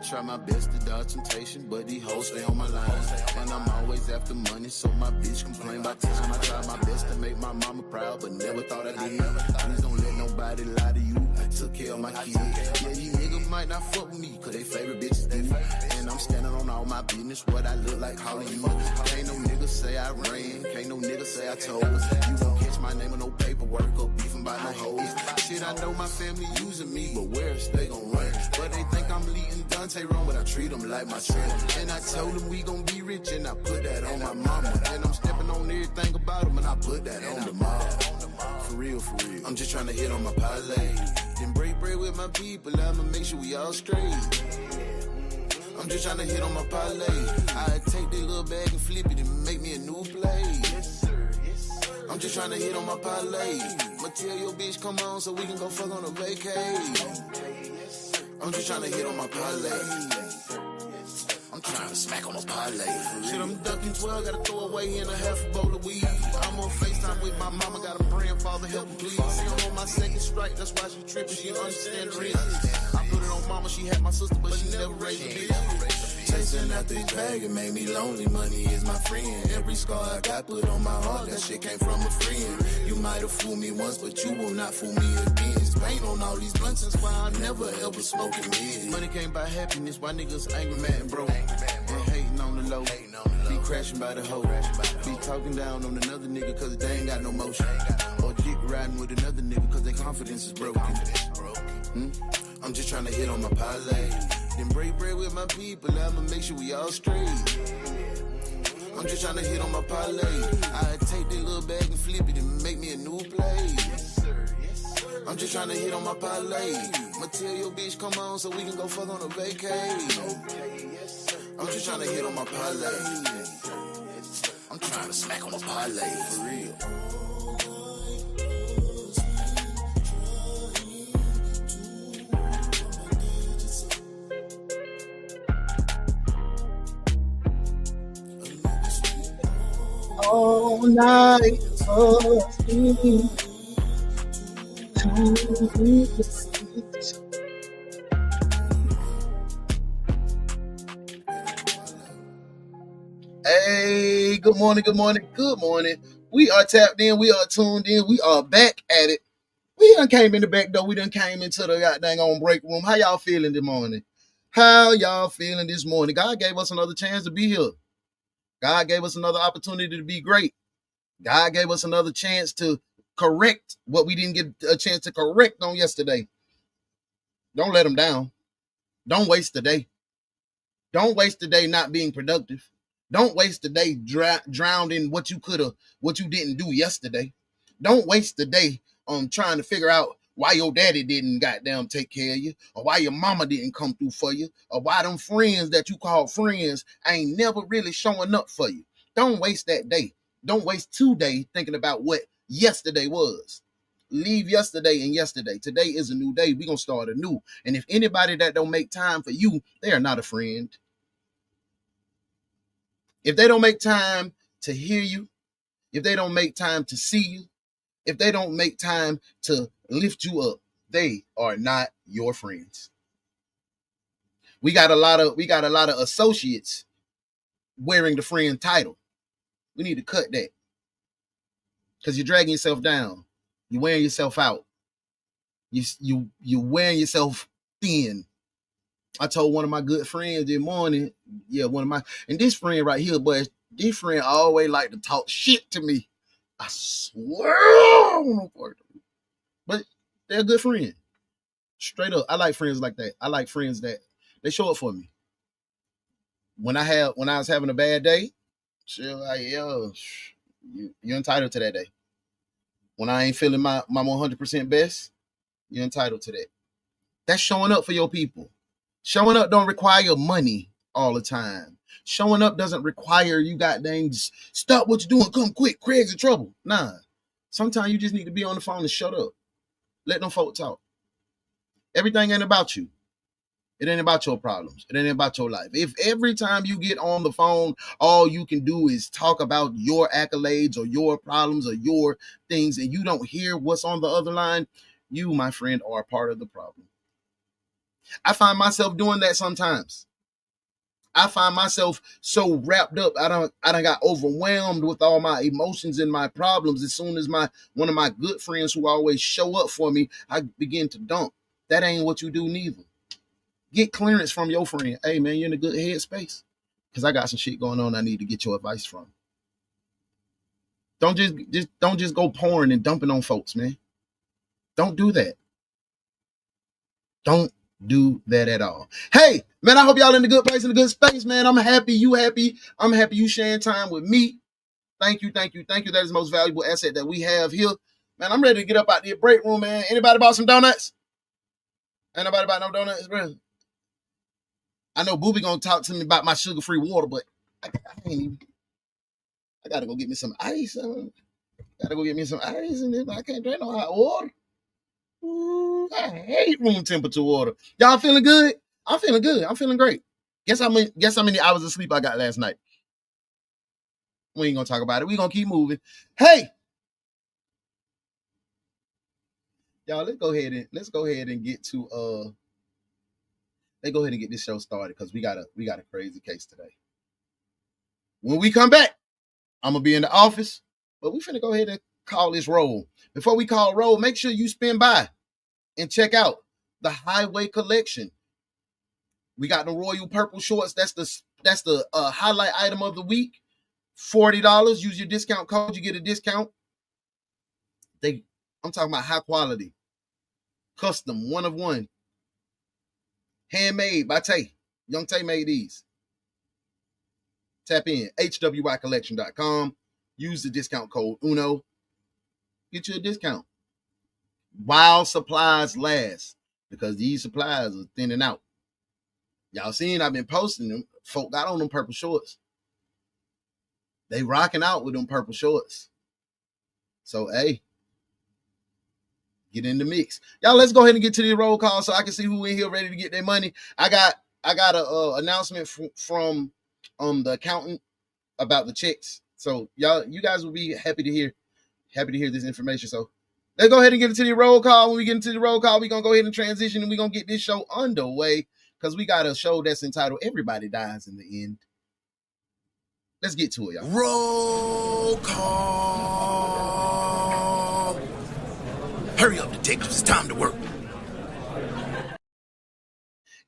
try my best to dodge temptation, but these hoes stay on my line. And I'm always after money, so my bitch complain about time. I try my best to make my mama proud, but never thought I did. Please don't let nobody lie to you. I took care of my kids. Yeah, these niggas might not fuck with me, cause they favorite bitches do. And I'm standing on all my business, what I look like Hollywood. Can't no nigga say I ran, can't no nigga say I told. You won't catch my name on no paperwork or beefing by no hoes. Shit, I know my family using me, but where else they gon' run? But they think I'm leading Dante wrong, but I treat them like my son. And I told them we gon' be rich, and I put that on my mama. And I'm stepping on everything about them, and I put that on the mob. For real, for real. I'm just trying to hit on my parlay. Then break bread with my people, I'ma make sure we all straight. I'm just trying to hit on my parlay. I take that little bag and flip it and make me a new play. I'm just trying to hit on my parlay. I'ma tell your bitch come on so we can go fuck on a vacay. I'm just trying to hit on my parlay. I'm trying to smack on a parlay. Shit, I'm ducking 12, gotta throw away in a half a bowl of weed. I'm on FaceTime with my mama, got a praying father, help me please. See, I'm on my second strike, that's why she tripping, she understand the risk. I put it on mama, she had my sister, but she never raised a bitch. Chasing out this bag, it made me lonely, money is my friend. Every scar I got put on my heart, that shit came from a friend. You might have fooled me once, but you will not fool me again. Paint on all these blunts, that's why I never ever smoke a mid. Money can't buy happiness, why niggas angry, mad, and broke. And hating on the low, be crashing by the hoe. Be talking down on another nigga cause they ain't got no motion. Or dick riding with another nigga cause their confidence is broken. I'm just trying to hit on my parlay. Then break bread with my people, I'ma make sure we all straight. I'm just trying to hit on my parlay. I take that little bag and flip it and make me a new play. I'm just trying to hit on my parlay. I'ma tell your bitch come on so we can go fuck on a vacay. I'm just trying to hit on my parlay. I'm trying to smack on a parlay for real. All night Hey, good morning, good morning, good morning. We are tapped in, we are tuned in, we are back at it. We done came in the back door, we done came into the goddamn on break room. How y'all feeling this morning? How y'all feeling this morning? God gave us another chance to be here. God gave us another opportunity to be great. God gave us another chance to correct what we didn't get a chance to correct on yesterday. Don't let them down. Don't waste the day. Don't waste the day not being productive. Don't waste the day drowned in what you didn't do yesterday. Don't waste the day on trying to figure out why your daddy didn't goddamn take care of you, or why your mama didn't come through for you, or why them friends that you call friends ain't never really showing up for you. Don't waste that day. Don't waste today thinking about what yesterday was. Leave yesterday and yesterday. Today is a new day. We're going to start anew. And if anybody that don't make time for you, they are not a friend. If they don't make time to hear you, if they don't make time to see you, if they don't make time to lift you up, they are not your friends. We got a lot of associates wearing the friend title. We need to cut that. Because you're dragging yourself down. You're wearing yourself out. You're wearing yourself thin. I told one of my good friends this morning, and this friend right here, but this friend always like to talk shit to me. I swear, but they're a good friend. Straight up, I like friends like that. I like friends that they show up for me. When I was having a bad day, she'll like, yo, you're entitled to that day. When I ain't feeling my 100% best, you're entitled to that. That's showing up for your people. Showing up don't require money all the time. Showing up doesn't require you goddamn stop what you're doing, come quick, Craig's in trouble. Nah. Sometimes you just need to be on the phone and shut up. Let them folk talk. Everything ain't about you. It ain't about your problems. It ain't about your life. If every time you get on the phone, all you can do is talk about your accolades or your problems or your things, and you don't hear what's on the other line, you, my friend, are part of the problem. I find myself doing that sometimes. I find myself so wrapped up. I done got overwhelmed with all my emotions and my problems. As soon as one of my good friends who always show up for me, I begin to dump. That ain't what you do neither. Get clearance from your friend. Hey man, you're in a good headspace. Cause I got some shit going on I need to get your advice from. Don't just go pouring and dumping on folks, man. Don't do that. Don't do that at all. Hey, man, I hope y'all in a good place, in a good space, man. I'm happy you happy. I'm happy you sharing time with me. Thank you. That is the most valuable asset that we have here. Man, I'm ready to get up out the break room, man. Anybody bought some donuts? Ain't nobody bought no donuts, bro? I know Booby gonna talk to me about my sugar-free water, but I gotta go get me some ice. Gotta go get me some ice, and I can't drink no hot water. Ooh, I hate room temperature water. Y'all feeling good? I'm feeling good. I'm feeling great. Guess how many hours of sleep I got last night? We ain't gonna talk about it. We gonna keep moving. Hey, y'all, let's go ahead and get to let's go ahead and get this show started because we got a crazy case today. When we come back, I'm gonna be in the office, but we finna go ahead and call this roll. Before we call roll, make sure you spin by and check out the Highway Collection. We got the Royal Purple shorts. That's the highlight item of the week. $40. Use your discount code, you get a discount. I'm talking about high quality, custom, one of one, handmade by Tay. Young Tay made these. Tap in hwycollection.com. Use the discount code UNO. Get you a discount while supplies last, because these supplies are thinning out. Y'all seen I've been posting them. Folk got on them purple shorts. They rocking out with them purple shorts. So, hey, get in the mix. Y'all, let's go ahead and get to the roll call so I can see who in here ready to get their money. I got a announcement from the accountant about the checks. So you guys will be happy to hear this information. So let's go ahead and get into the roll call. When we get into the roll call, we're gonna go ahead and transition and we're gonna get this show underway because we got a show that's entitled Everybody Dies in the End. Let's get to it, y'all. Roll call. Hurry up, detectives. It's time to work.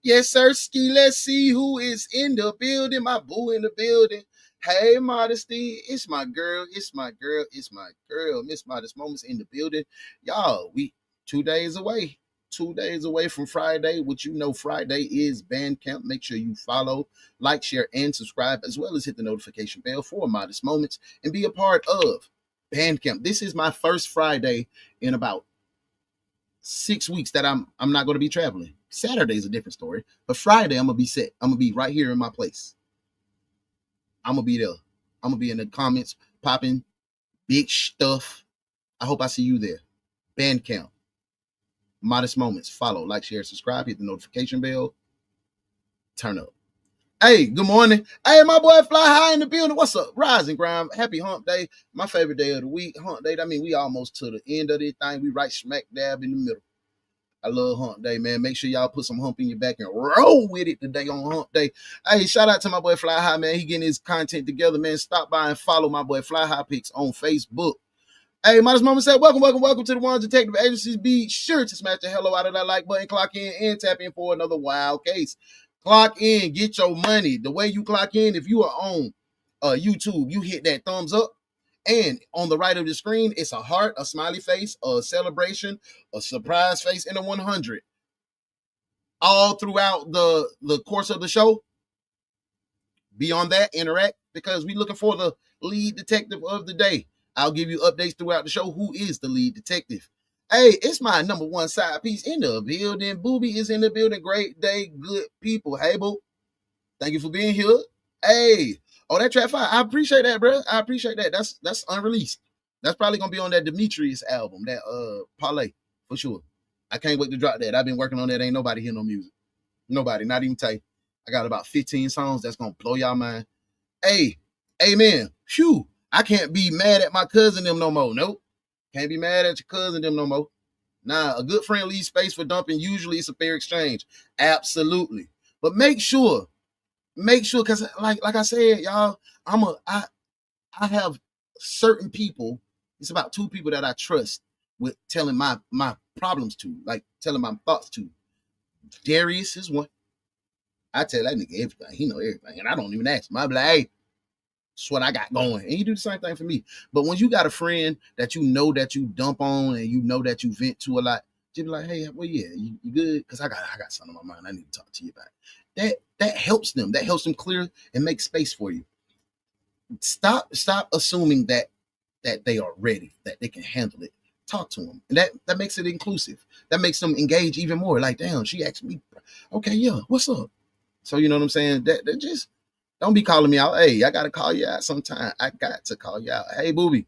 Yes, sir, Ski. Let's see who is in the building. My boo in the building. Hey, Modesty. It's my girl. Miss Modest Moments in the building. Y'all, we 2 days away. 2 days away from Friday, which you know Friday is Bandcamp. Make sure you follow, like, share, and subscribe, as well as hit the notification bell for Modest Moments and be a part of Bandcamp. This is my first Friday in about 6 weeks that I'm not going to be traveling. Saturday's a different story, but Friday I'm gonna be set. I'm gonna be right here in my place. I'm gonna be there. I'm gonna be in the comments popping big stuff. I hope I see you there. Bandcamp, Modest Moments. Follow, like, share, subscribe, hit the notification bell. Turn up. Hey, good morning. Hey, my boy Fly High in the building. What's up? Rise and grind. Happy hump day. My favorite day of the week. Hump day. I mean, we almost to the end of this thing. We right smack dab in the middle. I love hump day, man. Make sure y'all put some hump in your back and roll with it today on hump day. Hey, shout out to my boy Fly High, man. He getting his content together, man. Stop by and follow my boy Fly High Pics on Facebook. Hey, Modest Moment said, welcome to the Ones Detective Agencies. Be sure to smash the hello out of that like button, clock in, and tap in for another wild case. Clock in, get your money. The way you clock in, if you are on YouTube, you hit that thumbs up. And on the right of the screen, it's a heart, a smiley face, a celebration, a surprise face, and a 100. All throughout the course of the show. Be on that, interact, because we're looking for the lead detective of the day. I'll give you updates throughout the show. Who is the lead detective? Hey, it's my number one side piece in the building. Booby is in the building. Great day, good people. Hey, boo. Thank you for being here. Hey. Oh, that track fire. I appreciate that, bro. I appreciate that. That's unreleased. That's probably gonna be on that Demetrius album, that Parlay, for sure. I can't wait to drop that. I've been working on that. Ain't nobody hear no music. Nobody, not even Tay. I got about 15 songs that's gonna blow y'all mind. Hey, amen. Phew. I can't be mad at my cousin them no more. Nope. Can't be mad at your cousin them no more. Nah, a good friend leaves space for dumping. Usually it's a fair exchange. Absolutely. But make sure, because like I said, y'all, I have certain people. It's about 2 people that I trust with telling my problems to, like telling my thoughts to. Darius is one. I tell that nigga everything. He know everything. And I don't even ask him. I be like, hey, that's what I got going. And he do the same thing for me. But when you got a friend that you know that you dump on and you know that you vent to a lot, just be like, hey, well, yeah, you good? Because I got something on my mind I need to talk to you about. That helps them. That helps them clear and make space for you. Stop assuming that they are ready, that they can handle it. Talk to them. And that makes it inclusive. That makes them engage even more. Like, damn, she asked me, okay, yeah, what's up? So you know what I'm saying? That just don't be calling me out. Hey, I gotta call you out sometime. I got to call you out. Hey, booby.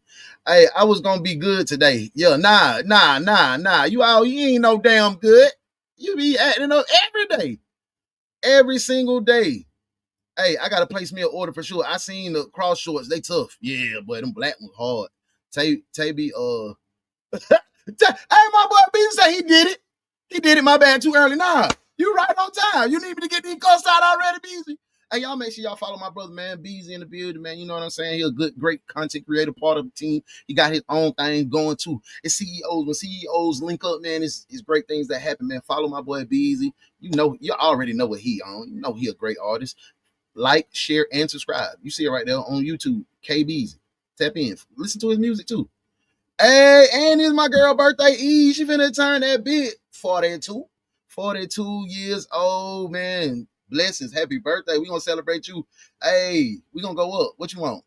Hey, I was gonna be good today. Yeah, nah. You ain't no damn good. You be acting up every day. Every single day. Hey, I gotta place me an order for sure. I seen the cross shorts, they tough. Yeah, boy, them black ones hard. Taby, hey, my boy B say he did it. He did it, my bad, too early. Nah, you right on time. You need me to get these cuts out already, Beezy. Hey, y'all make sure y'all follow my brother, man. Beezy in the building, man. You know what I'm saying? He's a good, great content creator, part of the team. He got his own thing going too. It's CEOs. When CEOs link up, man, it's great things that happen, man. Follow my boy Beezy. You already know what he on. You know he a great artist. Like, share, and subscribe. You see it right there on YouTube. K Beezy. Tap in. Listen to his music too. Hey, and it's my girl birthday Eve. She finna turn that bit. 42 years old, man. Blessings. Happy birthday. We gonna celebrate you. Hey, we gonna go up. What you want?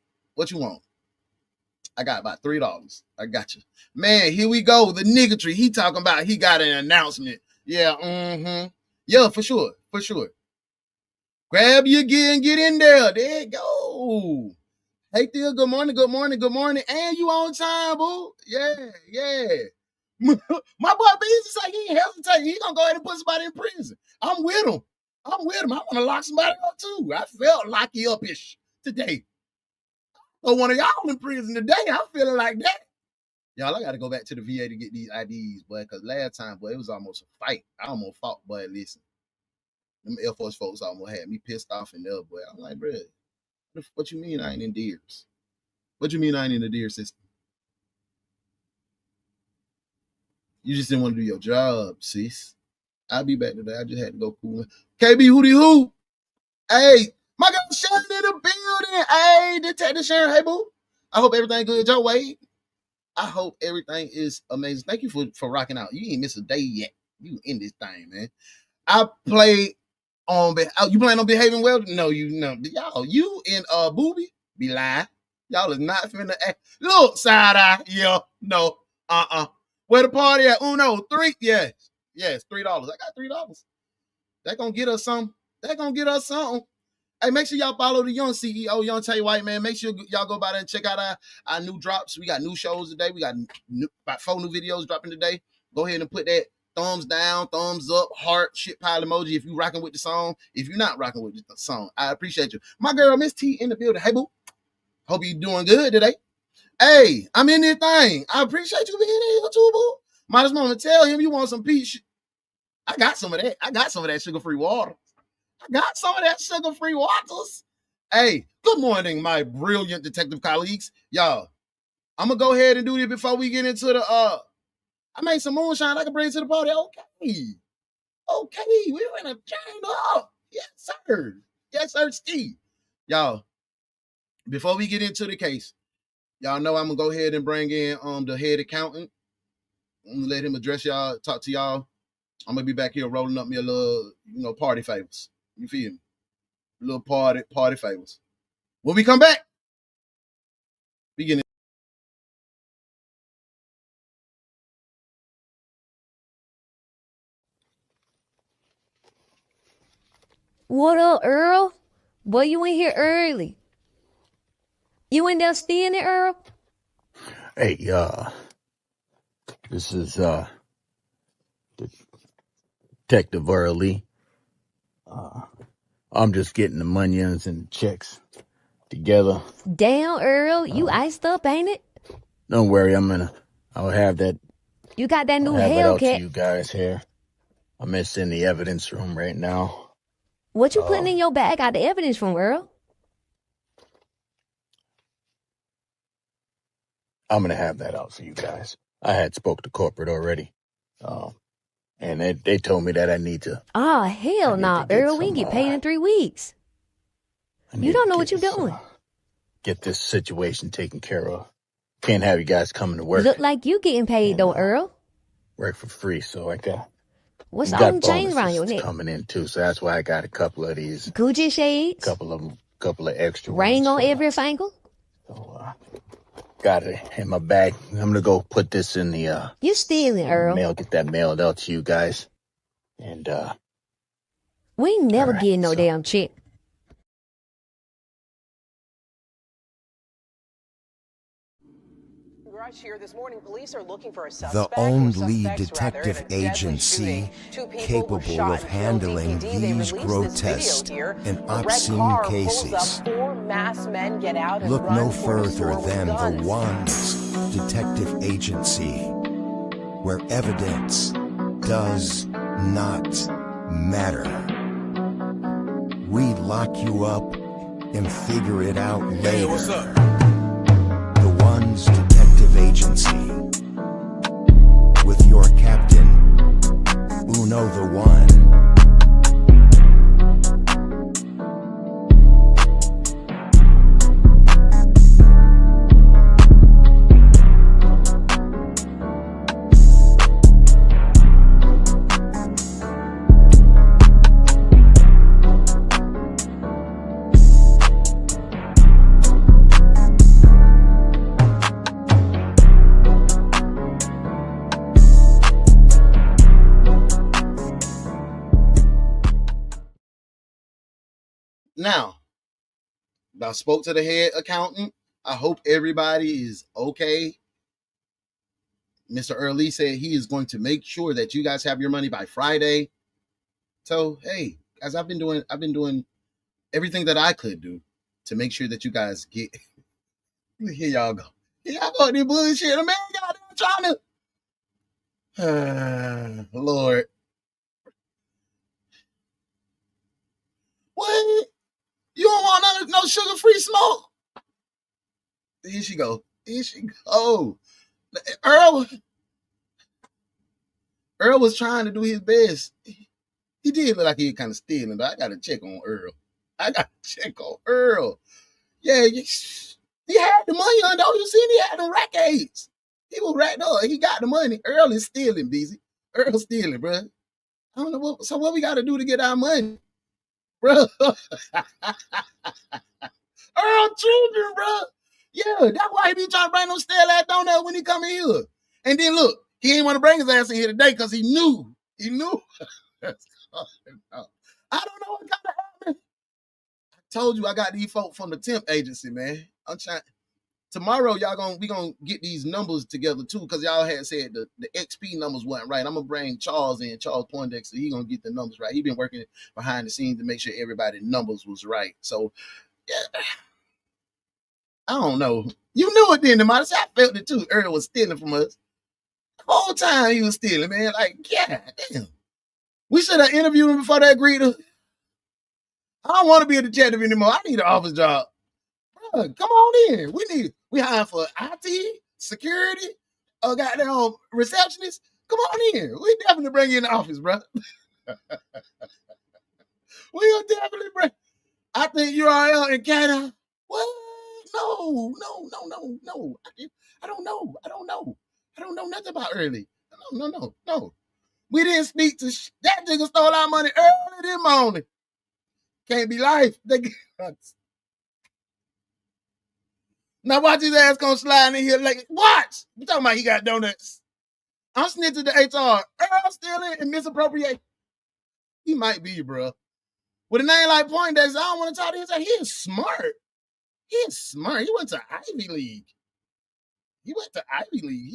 I got about $3. I got you. Man, here we go. The niggatry. He talking about he got an announcement. Yeah, Yeah, for sure. Grab your gear and get in there. There you go. Hey, Theo, good morning. And you on time, boo. Yeah. My boy Beezy say he ain't hesitating. He gonna go ahead and put somebody in prison. I'm with him. I want to lock somebody up too. I felt locky up-ish today. So one of y'all in prison today. I'm feeling like that. Y'all, I got to go back to the VA to get these IDs, boy, because last time, boy, it was almost a fight. I almost fought, boy, listen. Them Air Force folks almost had me pissed off in there, boy. I'm like, bro, what you mean I ain't in DEERS? What you mean I ain't in the DEERS system? You just didn't want to do your job, sis. I'll be back today. I just had to go cool. KB Hootie Hoo. Hey, my girl Sharon in the building. Hey, Detective Sharon. Hey, boo. I hope everything good, Joe Wade. I hope everything is amazing. Thank you for rocking out. You ain't missed a day yet. You in this thing, man. I play on. You planning on behaving well? No, y'all. You and Booby be lying. Y'all is not finna act. Look, side eye. Yeah, no. Where the party at? Uno, 3. Yes, $3. I got $3. That gonna get us something. Hey, make sure y'all follow the young CEO, Young Tay White, man. Make sure y'all go by there and check out our new drops. We got new shows today. We got about 4 new videos dropping today. Go ahead and put that thumbs down, thumbs up, heart, shit pile emoji if you rocking with the song. If you're not rocking with the song, I appreciate you. My girl, Miss T in the building. Hey, boo. Hope you doing good today. Hey, I'm in this thing. I appreciate you being here too, boo. Might as well tell him you want some peach. I got some of that. I got some of that sugar-free water. Hey, good morning, my brilliant detective colleagues. Y'all, I'm going to go ahead and do this before we get into the, I made some moonshine I can bring to the party. Okay, we're going to chain up. Yes, sir, Steve. Y'all, before we get into the case, y'all know I'm going to go ahead and bring in the head accountant. I'm going to let him address y'all, talk to y'all. I'm going to be back here rolling up me a little, party favors. You feel me? A little party favors. When we come back, beginning. What up, Earl? Boy, you in here early. You in there staying there, Earl? Hey, this is Detective Early. I'm just getting the monions and checks together. Damn, Earl, you iced up, ain't it? Don't worry, I'll have that You got that new I'll have it out to Hellcat. you guys here. I'm in the evidence room right now. What you putting in your bag out the evidence from, Earl? I'm gonna have that out for you guys. I had spoke to corporate already, and they told me that I need to. Oh, hell no, Earl. We ain't get paid in 3 weeks. You don't know what you're doing. Get this situation taken care of. Can't have you guys coming to work. Look like you getting paid though, Earl. Work for free, so I got. What's all got them chains around your neck? Coming in too, so that's why I got a couple of these. Gucci shades. Couple of extra. Ring on every finger. So, got it in my bag. I'm gonna go put this in the. You stealing, Earl? Mail. Get that mailed out to you guys, and we ain't never getting no damn check. Here this morning, police are looking for a the only detective agency capable of handling these grotesque and obscene cases. Look no further than the Ones Detective Agency, where evidence does not matter. We lock you up and figure it out later. Hey, what's up? The Ones Detective Agency, with your captain, Uno the One. Now, I spoke to the head accountant. I hope everybody is okay. Mr. Early said he is going to make sure that you guys have your money by Friday. So, hey, guys, I've been doing everything that I could do to make sure that you guys get. Here y'all go. Here y'all go, this bullshit. Man, y'all trying to. Lord. What? You don't want no sugar-free smoke? Here she go. Here she go. Earl was trying to do his best. He did look like he was kind of stealing, but I got to check on Earl. Yeah, he had the money on though. You see, he had the rack aids. He was racked up. He got the money. Earl is stealing, busy. Earl stealing, bro. I don't know what we got to do to get our money, bro. Earl tripping, bro. Yeah, that's why he be trying to bring them stale ass donuts when he come in here. And then look, he ain't want to bring his ass in here today because he knew. I don't know what kind of happened. I told you I got these folk from the temp agency, man. I'm trying. Tomorrow, we gonna get these numbers together too, because y'all had said the XP numbers wasn't right. I'm gonna bring Charles Poindexter. He gonna get the numbers right. He been working behind the scenes to make sure everybody's numbers was right. So, yeah. I don't know. You knew it then, Demonis. I felt it too. Earl was stealing from us. The whole time he was stealing, man. Like, yeah, damn. We should have interviewed him before they agreed to. I don't want to be a detective anymore. I need an office job. Bruh, come on in. We hiring for IT, security, goddamn receptionist. Come on in. We definitely bring you in the office, bro. We'll definitely bring. I think URL in Canada. What? No. I don't know. I don't know nothing about Early. No. We didn't speak to that nigga stole our money early this morning. Can't be life. Now watch his ass gonna slide in here like, watch. You talking about he got donuts. I'm snitching to HR. Earl stealing and misappropriate. He might be, bro. With a name like Poindexter, I don't want to talk to him. He is smart. He went to Ivy League. He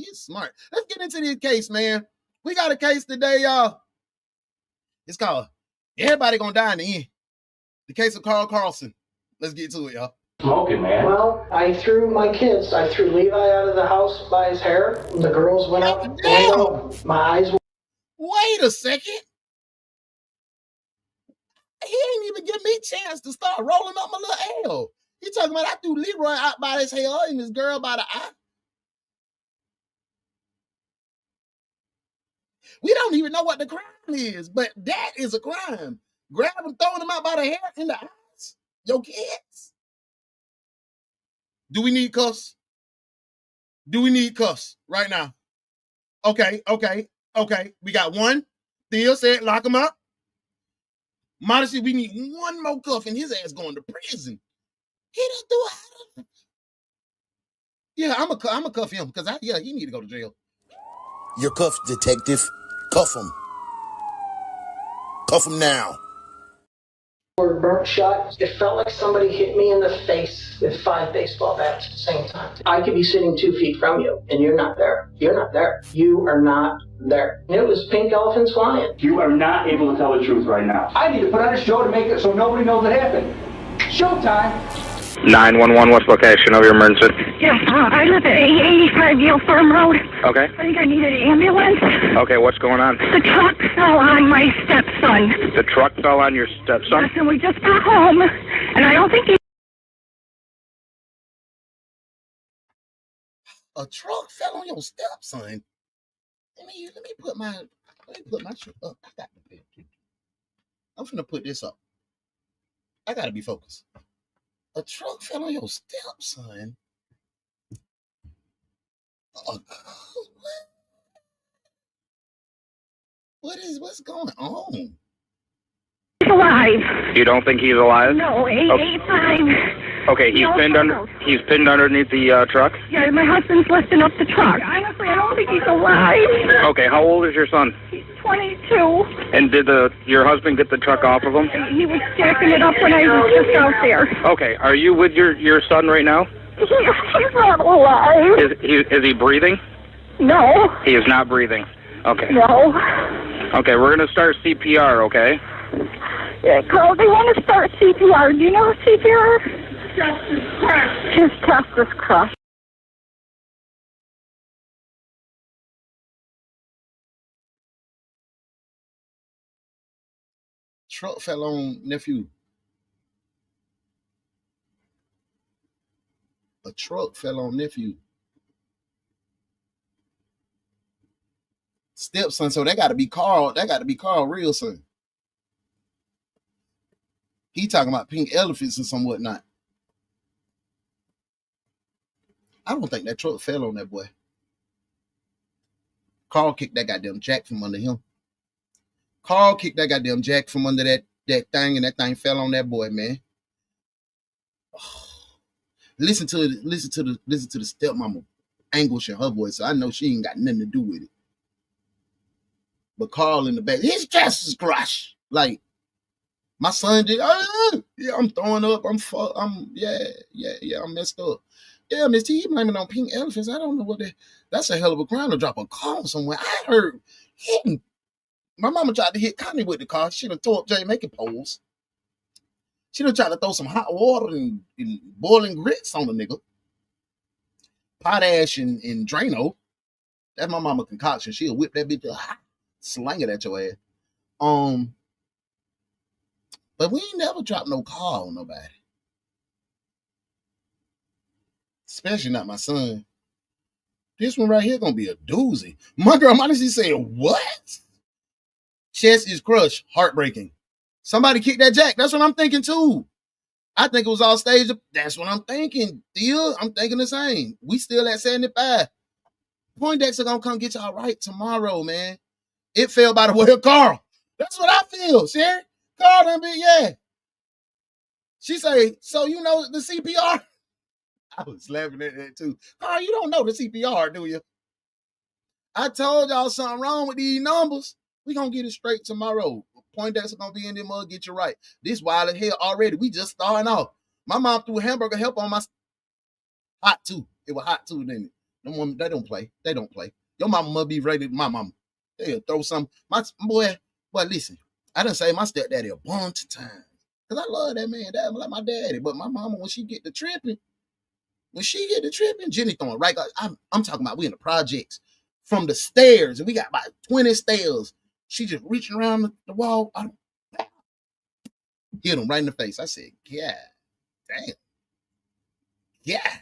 is smart. Let's get into this case, man. We got a case today, y'all. It's called Everybody Gonna Die in the End. The case of Karl Karlson. Let's get to it, y'all. Smoking, man. Well, I threw Levi out of the house by his hair. The girls went out the window. My eyes were... Wait a second. He ain't even give me a chance to start rolling up my little L. He talking about I threw Leroy out by his hair and this girl by the eye. We don't even know what the crime is, but that is a crime. Grabbing, throwing them out by the hair in the eyes. Your kids. Do we need cuffs? Do we need cuffs right now? Okay. We got one. Theo said lock him up. Modesty, we need one more cuff and his ass going to prison. He didn't do it. Yeah, I'm a cuff him because he need to go to jail. You're cuffed, detective. Cuff him. Cuff him now. Were burnt shut. It felt like somebody hit me in the face with 5 baseball bats at the same time. I could be sitting 2 feet from you, and you're not there. You're not there. You are not there. It was pink elephants flying. You are not able to tell the truth right now. I need to put on a show to make it so nobody knows it happened. Showtime. 911, what's location of your emergency? Yes, I live at 885 Yale Farm Road. Okay. I think I need an ambulance. Okay, what's going on? The truck fell on my stepson. The truck fell on your stepson? Yes, and we just got home, and I don't think he... A truck fell on your stepson? Let me put my truck up. I got the picture. I'm finna put this up. I gotta be focused. A truck fell on your stepson? What's going on? He's alive. You don't think he's alive? No, 885. Okay, he's pinned underneath the truck? Yeah, my husband's lifting up the truck. Honestly, I don't think he's alive. Okay, how old is your son? He's 22. And did your husband get the truck off of him? He was stacking it up when I was just out there. Okay, are you with your son right now? He's not alive. Is he breathing? No. He is not breathing. Okay. No. Okay, we're going to start CPR, okay? Yeah, Carl, they want to start CPR. Do you know CPR? His chest is crushed. Truck fell on nephew. A truck fell on nephew. Stepson, so that got to be Karl. That got to be Karl real son. He talking about pink elephants and some whatnot. I don't think that truck fell on that boy. Karl kicked that goddamn jack from under him. Karl kicked that goddamn jack from under that thing, and that thing fell on that boy, man. Oh. Listen to the stepmama anguish in her voice. So I know she ain't got nothing to do with it. But Karl in the back, his chest is crushed. Like my son did. Yeah, I'm throwing up. I'm messed up. Yeah, Miss T, you blaming on pink elephants. I don't know what that's a hell of a crime to drop a car somewhere. I heard hitting. My mama tried to hit Connie with the car. She done tore up Jamaican poles. She done tried to throw some hot water and boiling grits on the nigga. Potash and Drano. That's my mama concoction. She'll whip that bitch up, slang it at your ass. But we ain't never dropped no car on nobody. Especially not my son. This one right here gonna be a doozy. My girl honestly said, what? Chest is crushed. Heartbreaking. Somebody kicked that jack. That's what I'm thinking too. I think it was all staged. That's what I'm thinking. Theo, I'm thinking the same. We still at 75. Poindexter gonna come get y'all right tomorrow, man. It fell by the way of Karl. That's what I feel, Sherry. Karl done be, yeah. She say, so you know the CPR? I was laughing at that too. Karl, you don't know the CPR, do you? I told y'all something wrong with these numbers. We gonna get it straight tomorrow. Poindexter gonna be in there, mug, get you right. This wild as hell already. We just starting off. My mom threw hamburger help on my hot too. It was hot too, didn't it? Them women, they don't play. They don't play. Your mama must be ready. My mama. They'll throw some. My boy, listen. I done say my stepdaddy a bunch of times. Because I love that man. That like my daddy. But my mama, when she get to tripping, Jenny throwing right. I'm talking about we in the projects from the stairs, and we got about 20 stairs. She just reaching around the wall. Hit him right in the face. I said, yeah, damn. Yeah.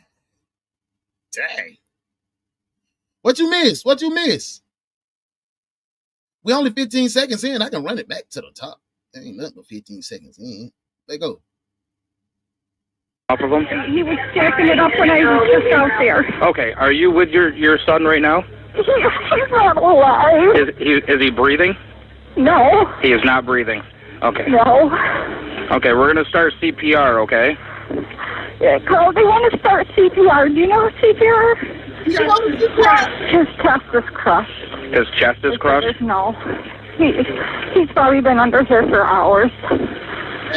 Dang. What you miss? What you miss? We only 15 seconds in. I can run it back to the top. There ain't nothing but 15 seconds in. Let go. Off of him? He was jacking it up when I was just out there. Okay, are you with your son right now? He's not alive. Is he breathing? No. He is not breathing. Okay. No. Okay, we're going to start CPR, okay? Yeah, Carl, they want to start CPR. Do you know CPR? Yeah, what is CPR? His chest is crushed. His chest is crushed? No. He's probably been under here for hours.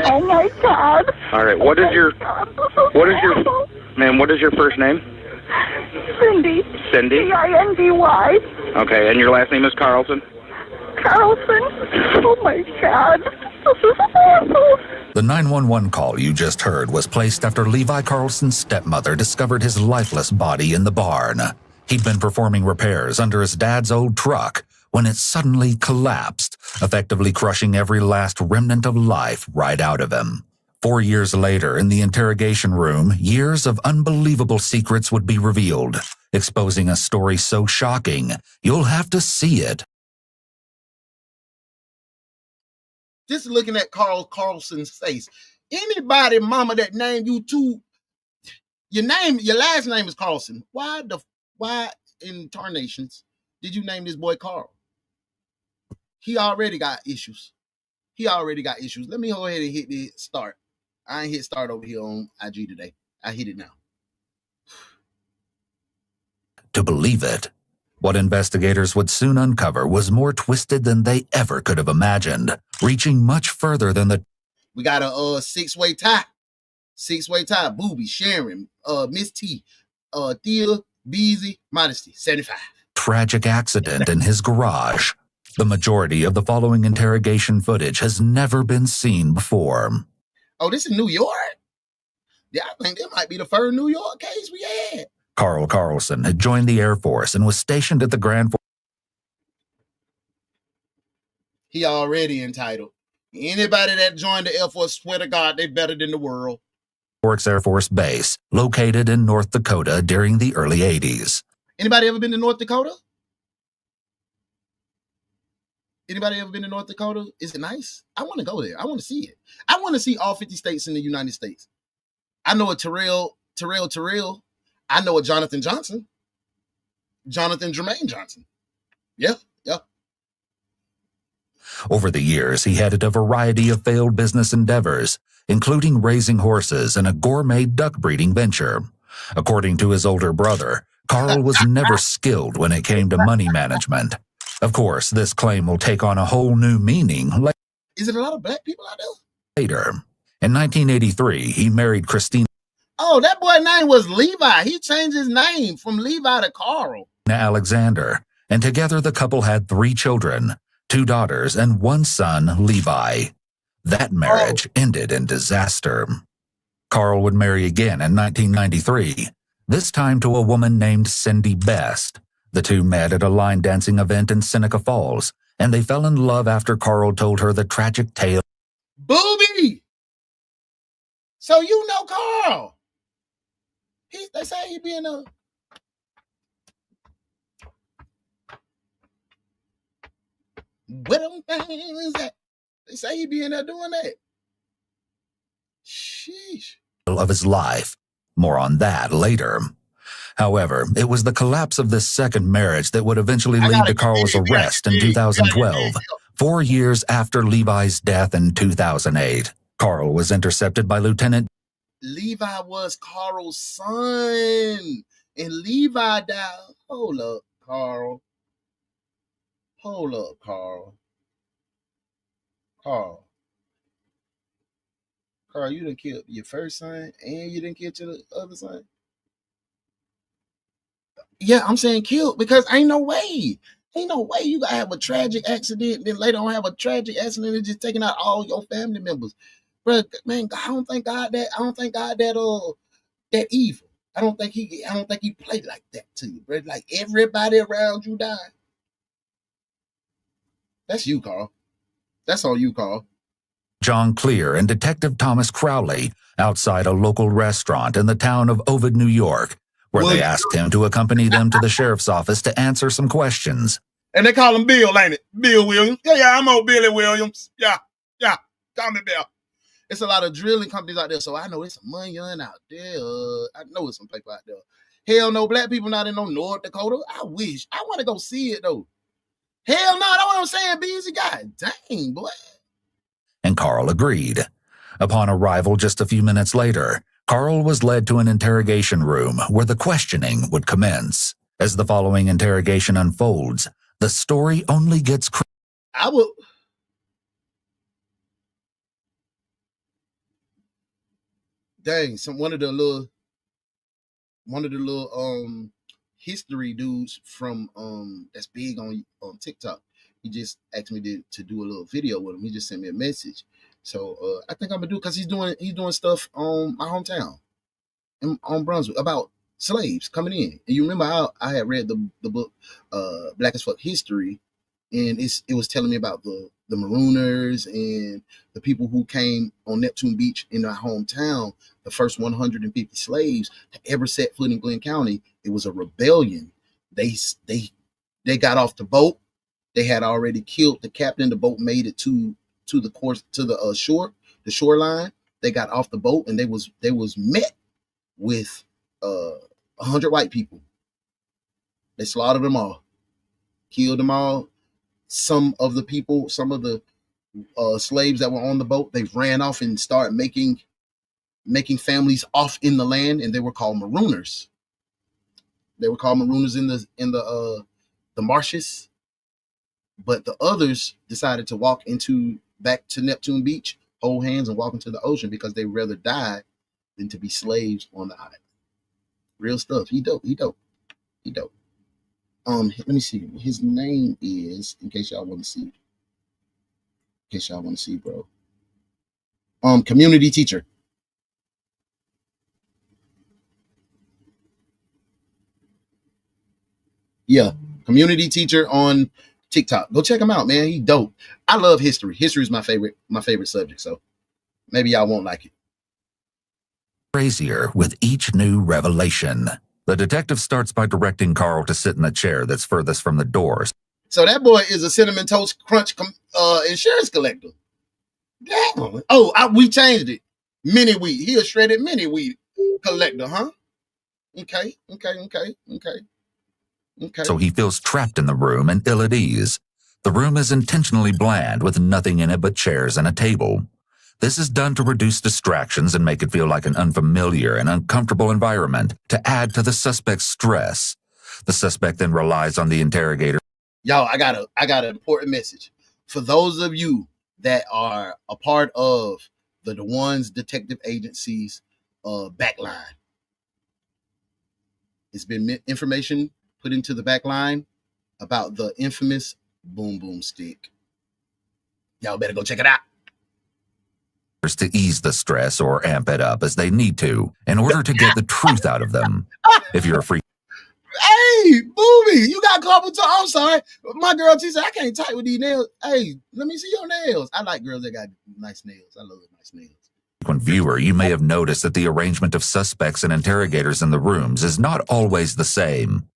Oh my God. All right, what is your first name? Cindy. Cindy? Cindy. Okay, and your last name is Karlson? Karlson. Oh my God. This is awful. The 911 call you just heard was placed after Levi Karlson's stepmother discovered his lifeless body in the barn. He'd been performing repairs under his dad's old truck when it suddenly collapsed, effectively crushing every last remnant of life right out of him. 4 years later, in the interrogation room, years of unbelievable secrets would be revealed, exposing a story so shocking, you'll have to see it. Just looking at Karl Karlson's face. Anybody, mama, that named you two, your last name is Karlson. Why in tarnations did you name this boy Karl? He already got issues. Let me go ahead and hit the start. I ain't hit start over here on IG today. I hit it now. To believe it, what investigators would soon uncover was more twisted than they ever could have imagined, reaching much further than the... We got a six-way tie. Booby, Sharon, Miss T, Thea, Beezy, Modesty, 75. Tragic accident in his garage. The majority of the following interrogation footage has never been seen before. Oh, this is New York? Yeah, I think that might be the first New York case we had. Karl Karlson had joined the Air Force and was stationed at the Grand Forks. He already entitled. Anybody that joined the Air Force, swear to God, they better than the world. Air Force Base, located in North Dakota during the early 80s. Anybody ever been to North Dakota? Anybody ever been to North Dakota? Is it nice? I want to go there. I want to see it. I want to see all 50 states in the United States. I know a Terrell. I know a Jonathan Jermaine Johnson. Yeah. Over the years, he headed a variety of failed business endeavors, including raising horses and a gourmet duck breeding venture. According to his older brother, Karl was never skilled when it came to money management. Of course, this claim will take on a whole new meaning later. Is it a lot of black people out there? Later. In 1983, he married Christina Oh, that boy's name was Levi. He changed his name from Levi to Karl Alexander, and together the couple had 3 children, 2 daughters and 1 son, Levi. That marriage ended in disaster. Karl would marry again in 1993, this time to a woman named Cindy Best. The two met at a line dancing event in Seneca Falls, and they fell in love after Karl told her the tragic tale. Booby! So you know Karl. They say he be in a... Where them things at? They say he be in there doing that. Sheesh. Of his life. More on that later. However, it was the collapse of this second marriage that would eventually lead to Karl's arrest in 2012, 4 years after Levi's death in 2008. Karl was intercepted by Lieutenant... Levi was Karl's son, and Levi died. Hold up, Karl. Hold up, Karl. Karl, you done killed your first son, and you done killed your other son? Yeah, I'm saying killed because ain't no way. Ain't no way you gotta have a tragic accident, then later on have a tragic accident and just taking out all your family members. bro, man, I don't think God that evil. I don't think he played like that to you, bro. Like everybody around you died. That's you, Carl. That's all you, Carl. John Clear and Detective Thomas Crowley outside a local restaurant in the town of Ovid, New York, where they asked him to accompany them to the sheriff's office to answer some questions. And they call him Bill, ain't it? Bill Williams. Yeah, I'm old Billy Williams. Yeah, call me Bill. It's a lot of drilling companies out there, so I know it's some money out there. I know it's some paper out there. Hell no, black people not in no North Dakota. I wish. I want to go see it, though. Hell no, that's what I'm saying, busy guy. Dang, boy. And Carl agreed. Upon arrival just a few minutes later, Carl was led to an interrogation room where the questioning would commence. As the following interrogation unfolds, the story only gets Dang, one of the little history dudes from that's big on TikTok. He just asked me to do a little video with him. He just sent me a message. So I think I'm gonna do it because he's doing stuff on my hometown on Brunswick about slaves coming in. And you remember how I had read the book Black as Fuck History, and it was telling me about the Marooners and the people who came on Neptune Beach in our hometown, the first 150 slaves to ever set foot in Glenn County. It was a rebellion. They got off the boat. They had already killed the captain. The boat made it to the shoreline. They got off the boat and they was met with 100 white people. They slaughtered them all, killed them all. Some of the slaves that were on the boat, they ran off and started making families off in the land, and they were called Marooners. They were called Marooners in the marshes. But the others decided to walk back to Neptune Beach, hold hands, and walk into the ocean because they'd rather die than to be slaves on the island. Real stuff. He dope. Let me see. His name is, in case y'all want to see, bro. Community teacher. Yeah, community teacher on TikTok. Go check him out, man. He dope. I love history. History is my favorite subject. So maybe y'all won't like it. Crazier with each new revelation. The detective starts by directing Carl to sit in the chair that's furthest from the doors. So that boy is a Cinnamon Toast Crunch insurance collector. Damn. Oh, we changed it. Mini wheat. He a shredded mini wheat collector, huh? Okay. So he feels trapped in the room and ill at ease. The room is intentionally bland with nothing in it but chairs and a table. This is done to reduce distractions and make it feel like an unfamiliar and uncomfortable environment to add to the suspect's stress. The suspect then relies on the interrogator. Y'all, I got an important message. For those of you that are a part of the DaOnes Detective Agency's backline, it's been information put into the backline about the infamous boom boom stick. Y'all better go check it out. To ease the stress or amp it up as they need to in order to get the truth out of them. If you're a freak. Hey, Booby, you got carpal tunnel. I'm sorry. My girl, she said, I can't type with these nails. Hey, let me see your nails. I like girls that got nice nails. I love nice nails. When viewer, you may have noticed that the arrangement of suspects and interrogators in the rooms is not always the same.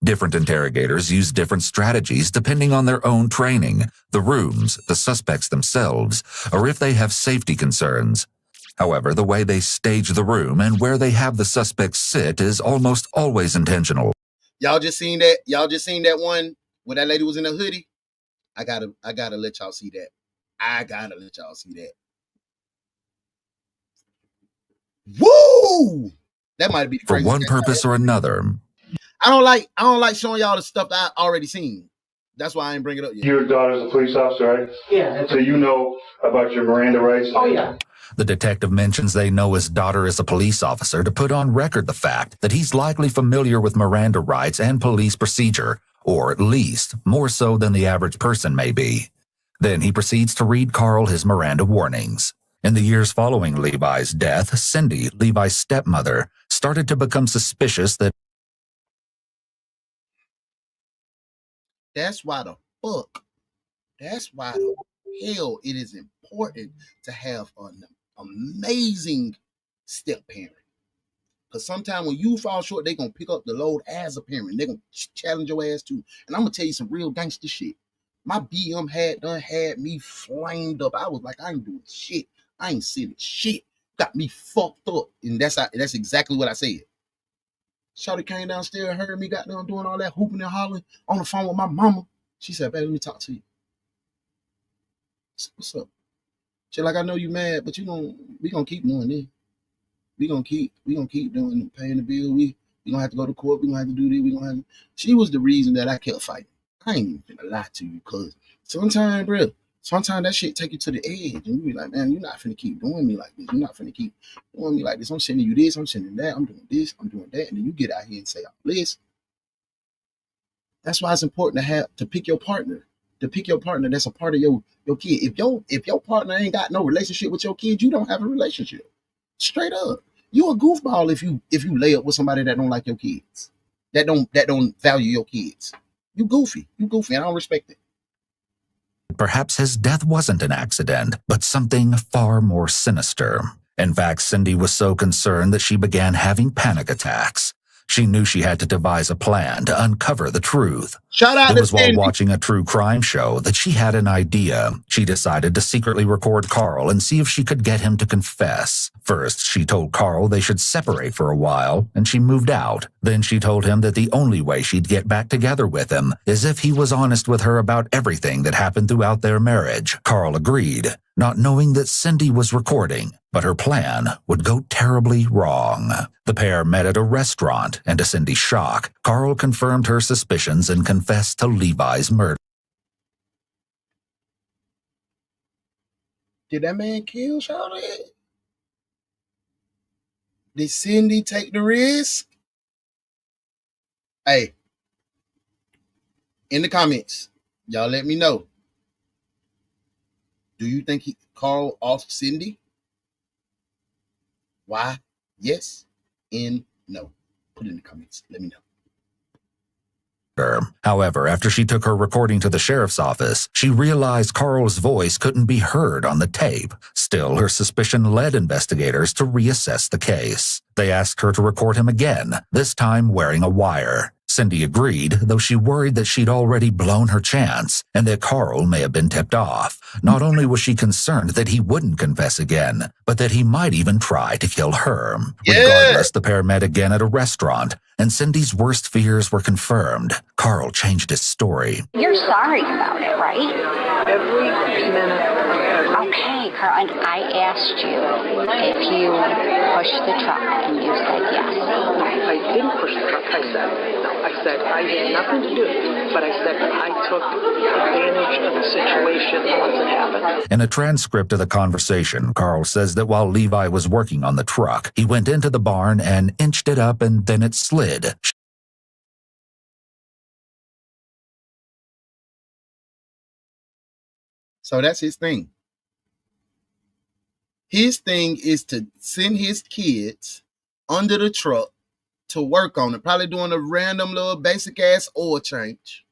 Different interrogators use different strategies depending on their own training, the rooms, the suspects themselves, or if they have safety concerns. However, the way they stage the room and where they have the suspects sit is almost always intentional. Y'all just seen that one where that lady was in a hoodie? I gotta let y'all see that. Woo! That might be for one purpose or another. I don't like showing y'all the stuff that I already seen. That's why I ain't bring it up yet. Your daughter's a police officer, right? Yeah. So you know about your Miranda rights? Oh, yeah. The detective mentions they know his daughter is a police officer to put on record the fact that he's likely familiar with Miranda rights and police procedure, or at least more so than the average person may be. Then he proceeds to read Carl his Miranda warnings. In the years following Levi's death, Cindy, Levi's stepmother, started to become suspicious that That's why the hell it is important to have an amazing step parent. Because sometimes when you fall short, they're going to pick up the load as a parent. They're going to challenge your ass too. And I'm going to tell you some real gangster shit. My BM had me flamed up. I was like, I ain't doing shit. I ain't sitting shit. Got me fucked up. And that's exactly what I said. Shawty came downstairs and heard me got down doing all that hooping and hollering on the phone with my mama. She said, baby, let me talk to you. What's up? She like, I know you mad, but we gonna keep doing this. We gonna keep doing paying the bill. We gonna have to go to court. We gonna have to do this. She was the reason that I kept fighting. I ain't even gonna lie to you, cause sometimes that shit take you to the edge, and you be like, man, you're not finna keep doing me like this. You're not finna keep doing me like this. I'm sending you this. I'm sending that. I'm doing this. I'm doing that, and then you get out here and say all this. That's why it's important to pick your partner. To pick your partner that's a part of your kid. If your partner ain't got no relationship with your kid, you don't have a relationship. Straight up. You a goofball if you lay up with somebody that don't like your kids. That don't value your kids. You goofy. And I don't respect it. perhaps his death wasn't an accident, but something far more sinister. In fact, Cindy was so concerned that she began having panic attacks. She knew she had to devise a plan to uncover the truth. Shout out It to was while Cindy. watching a true crime show that she had an idea. She decided to secretly record Karl and see if she could get him to confess. First, she told Karl they should separate for a while, and she moved out. Then she told him that the only way she'd get back together with him is if he was honest with her about everything that happened throughout their marriage. Karl agreed, not knowing that Cindy was recording, but her plan would go terribly wrong. The pair met at a restaurant, and to Cindy's shock, Karl confirmed her suspicions and confessed to Levi's murder. Did that man kill Shawty? Did Cindy take the risk? Hey, in the comments, y'all let me know. Do you think Karl off Cindy? Why? Yes and no. Put it in the comments. Let me know. However, after she took her recording to the sheriff's office, she realized Karl's voice couldn't be heard on the tape. Still, her suspicion led investigators to reassess the case. They asked her to record him again, this time wearing a wire. Cindy agreed, though she worried that she'd already blown her chance and that Karl may have been tipped off. Not only was she concerned that he wouldn't confess again, but that he might even try to kill her. Yeah. Regardless, the pair met again at a restaurant, and Cindy's worst fears were confirmed. Karl changed his story. You're sorry about it, right? Every minute. Okay, Karl, and I asked you if you pushed the truck, and you said yes. I didn't push the truck, I said I had nothing to do, but I said I took advantage of the situation once it happened. In a transcript of the conversation, Karl says that while Levi was working on the truck, he went into the barn and inched it up and then it slid. So that's his thing. His thing is to send his kids under the truck to work on it, probably doing a random little basic ass oil change,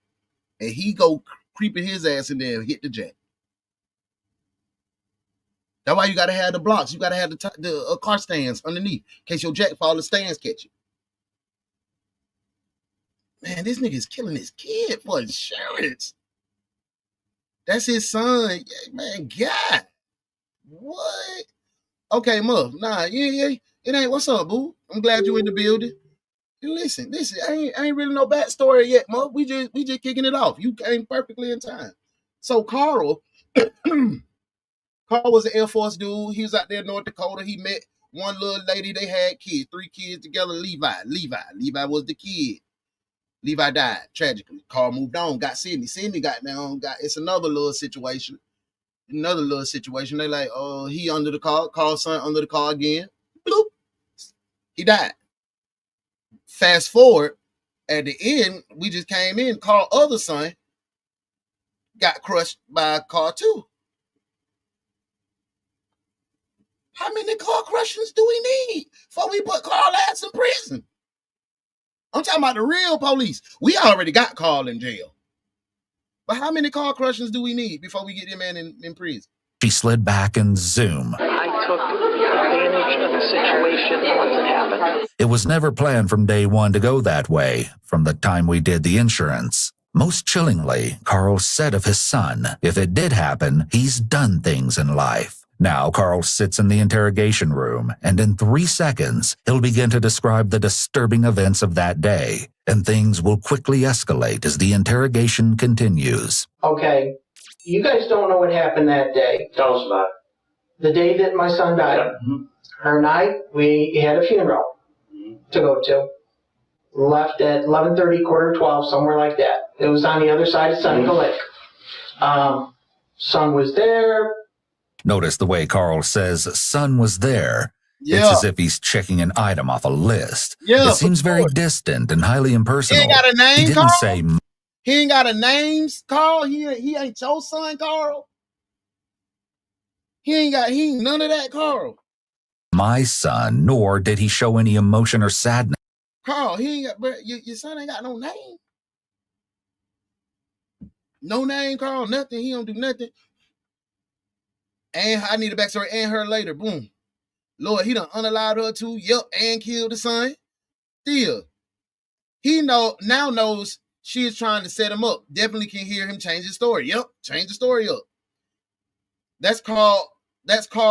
and he go creeping his ass in there and hit the jack. That's why you gotta have the blocks. You gotta have the car stands underneath in case your jack fall, the stands catch you. Man, this nigga is killing his kid for insurance. That's his son. Yeah, man, God. What? Okay, Muff. Nah, yeah. It ain't. What's up, boo? I'm glad you in the building. Listen. Ain't really no backstory yet, Muff. We just kicking it off. You came perfectly in time. So Karl was an Air Force dude. He was out there in North Dakota. He met one little lady. They had kids, 3 kids together. Levi was the kid. Levi died tragically. Karl moved on, got Cindy. Cindy got it's another little situation. They like, oh, he under the car. Karl's son under the car again. Bloop. He died. Fast forward, at the end, we just came in. Karl's other son got crushed by a car too. How many car crushings do we need before we put Karl ass in prison? I'm talking about the real police. We already got Karl in jail. But how many car crushings do we need before we get him in prison? She slid back and zoom. I took advantage of the situation once it happened. It was never planned from day one to go that way, from the time we did the insurance. Most chillingly, Karl said of his son, if it did happen, he's done things in life. Now Karl sits in the interrogation room, and in 3 seconds, he'll begin to describe the disturbing events of that day, and things will quickly escalate as the interrogation continues. Okay, you guys don't know what happened that day. Tell us about it. The day that my son died. Mm-hmm. Her and I, we had a funeral to go to. Left at 11:30, 11:45, somewhere like that. It was on the other side of Seneca Lake. Son was there. Notice the way Karl says son was there. Yeah. It's as if he's checking an item off a list. Yeah, it seems very distant and highly impersonal. He ain't got a name, He didn't Karl? say... He ain't got a name, Karl? He ain't your son, Karl? He ain't none of that, Karl. my son, nor did he show any emotion or sadness. Karl, he ain't got, bro, your son ain't got no name. No name, Karl, nothing. He don't do nothing. And I need a backstory and her later. Boom. Lord, he done unalived her too. Yep, and killed the son. Still, he now knows she is trying to set him up. Definitely can hear him change his story. Yep, change the story up. That's Karl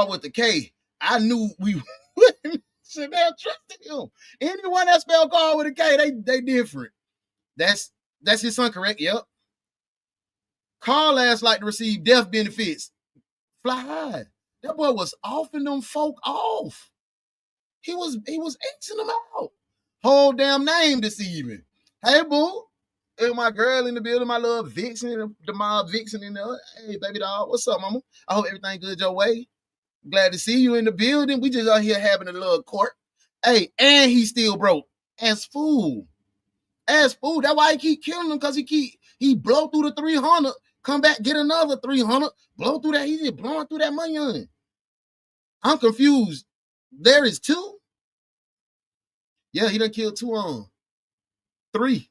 with the K. I knew we should have trusted him. Anyone that spelled Karl with a K, they different. That's his son, correct? Yep. Karl ass like to receive death benefits. Fly high. That boy was offing them folk off. He was Xing them out. Whole damn name deceiving. Hey, boo. Hey, my girl in the building, my little Vixen, the mob Vixen in there. Hey, baby dog, what's up, mama? I hope everything good your way. Glad to see you in the building. We just out here having a little court. Hey, and he still broke. As fool. That's why he keep killing him, because he blow through the 300, come back, get another 300, blow through that. He just blowing through that money on. I'm confused. There is 2? Yeah, he done killed 2 on 3.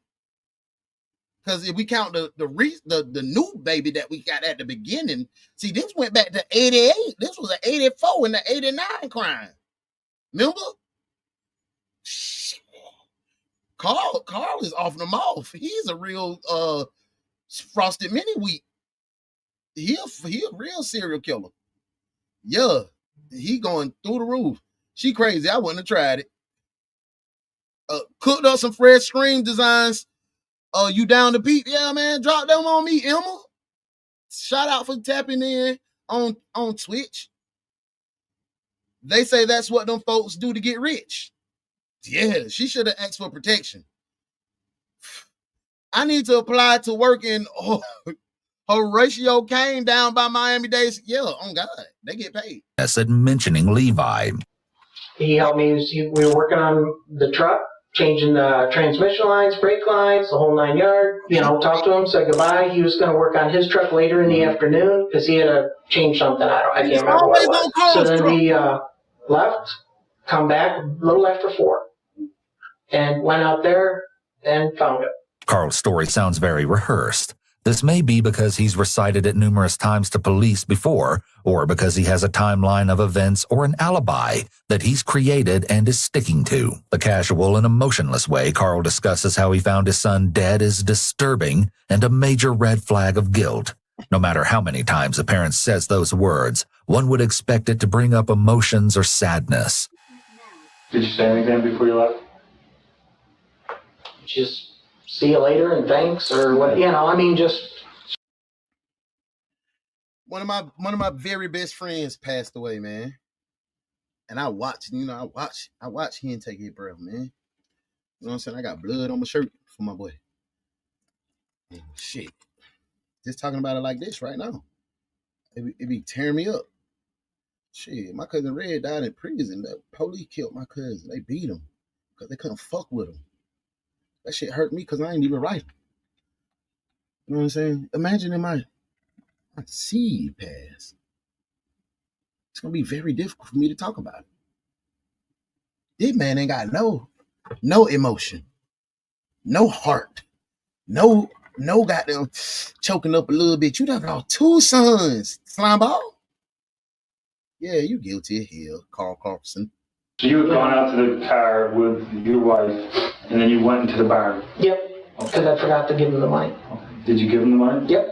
Because if we count the new baby that we got at the beginning, see, this went back to 88. This was an 84 and an 89 crime. Remember? Karl is offing them off. He's a real frosted mini wheat. He a real serial killer. Yeah, he going through the roof. She crazy. I wouldn't have tried it. Cooked up some fresh screen designs. You down to peep? Yeah, man. Drop them on me, Emma. Shout out for tapping in on Twitch. They say that's what them folks do to get rich. Yeah, she should have asked for protection. I need to apply to work in Horatio Kane down by Miami-Dade. Yeah, on God, they get paid. I said mentioning Levi. He helped me. We were working on the truck, changing the transmission lines, brake lines, the whole 9 yards. Talked to him, said goodbye. He was going to work on his truck later in the afternoon because he had to change something. I can't remember what it was. So then we left, come back a little after 4, and went out there and found it. Karl's story sounds very rehearsed. This may be because he's recited it numerous times to police before, or because he has a timeline of events or an alibi that he's created and is sticking to. The casual and emotionless way Karl discusses how he found his son dead is disturbing and a major red flag of guilt. No matter how many times a parent says those words, one would expect it to bring up emotions or sadness. Did you say anything before you left? Just see you later and thanks, or what, just. One of my very best friends passed away, man. And I watched him take his breath, man. You know what I'm saying? I got blood on my shirt for my boy. Shit. Just talking about it like this right now. It be tearing me up. Shit, my cousin Red died in prison. The police killed my cousin. They beat him because they couldn't fuck with him. That shit hurt me because I ain't even right. You know what I'm saying? Imagine if my seed passed. it's gonna be very difficult for me to talk about it. This man ain't got no emotion, no heart, no goddamn choking up a little bit. You done got 2 sons, slime ball. Yeah, you guilty as hell, Karl Karlson. So you had gone out to the car with your wife, and then you went into the barn? Yep, because I forgot to give him the money. Did you give him the money? Yep,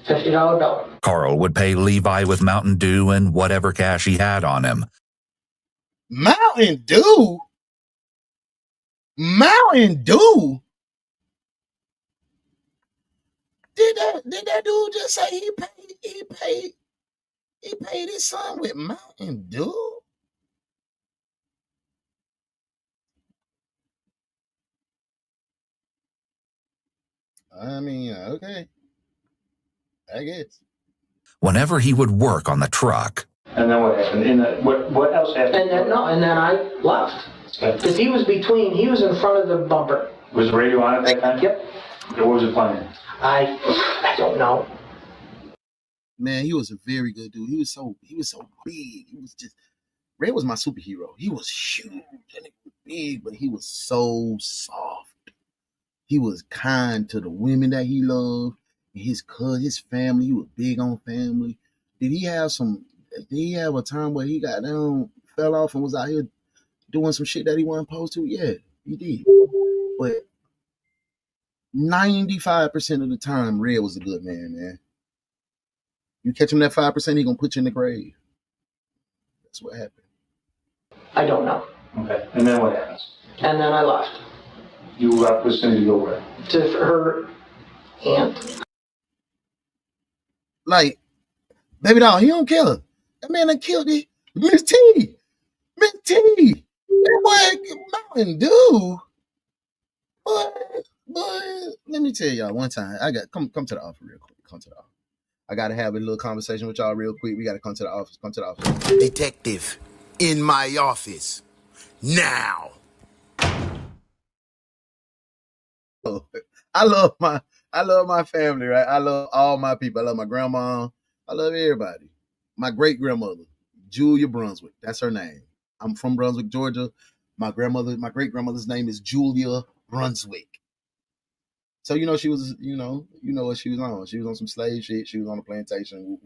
$50 bill. Karl would pay Levi with Mountain Dew and whatever cash he had on him. Mountain Dew? Mountain Dew? Did that dude just say he paid his son with Mountain Dew? I mean, okay. I guess. Whenever he would work on the truck. And then what happened? What else happened? And then I left. Because he was in front of the bumper. Was the radio on at that time? Yep. What was it playing? I don't know. Man, he was a very good dude. He was so big. He was just Red was my superhero. He was huge and big, but he was so soft. He was kind to the women that he loved. His cousin, his family. He was big on family. Did he have a time where he got down, fell off, and was out here doing some shit that he wasn't supposed to? Yeah, he did. But 95% of the time, Red was a good man. You catch him that 5%, he gonna put you in the grave. That's what happened. I don't know. Okay. And then what happens? And then I left. You left with Cindy to go where? To her aunt. Like, baby doll, he don't kill her. That man done killed it. Miss T. That boy Mountain Dew. Boy, let me tell y'all one time. I got come to the office real quick. Come to the office. I gotta have a little conversation with y'all real quick. We gotta come to the office. Come to the office. Detective, in my office. Now. I love my family, right? I love all my people. I love my grandma. I love everybody. My great grandmother, Julia Brunswick. That's her name. I'm from Brunswick, Georgia. My great grandmother's name is Julia Brunswick. So she was, what she was on. She was on some slave shit. She was on a plantation.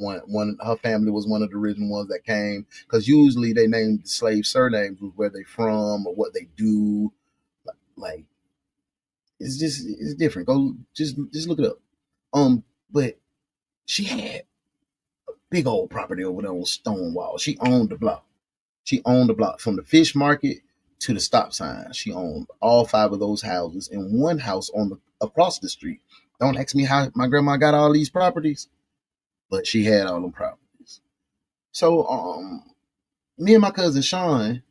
Her family was one of the original ones that came, because usually they named the slave surnames with where they from or what they do. Like, it's different. Go just look it up. But she had a big old property over there on Stonewall. She owned the block. From the fish market to the stop sign. She owned all 5 of those houses and one house across the street. Don't ask me how my grandma got all these properties, but she had all them properties. So me and my cousin Sean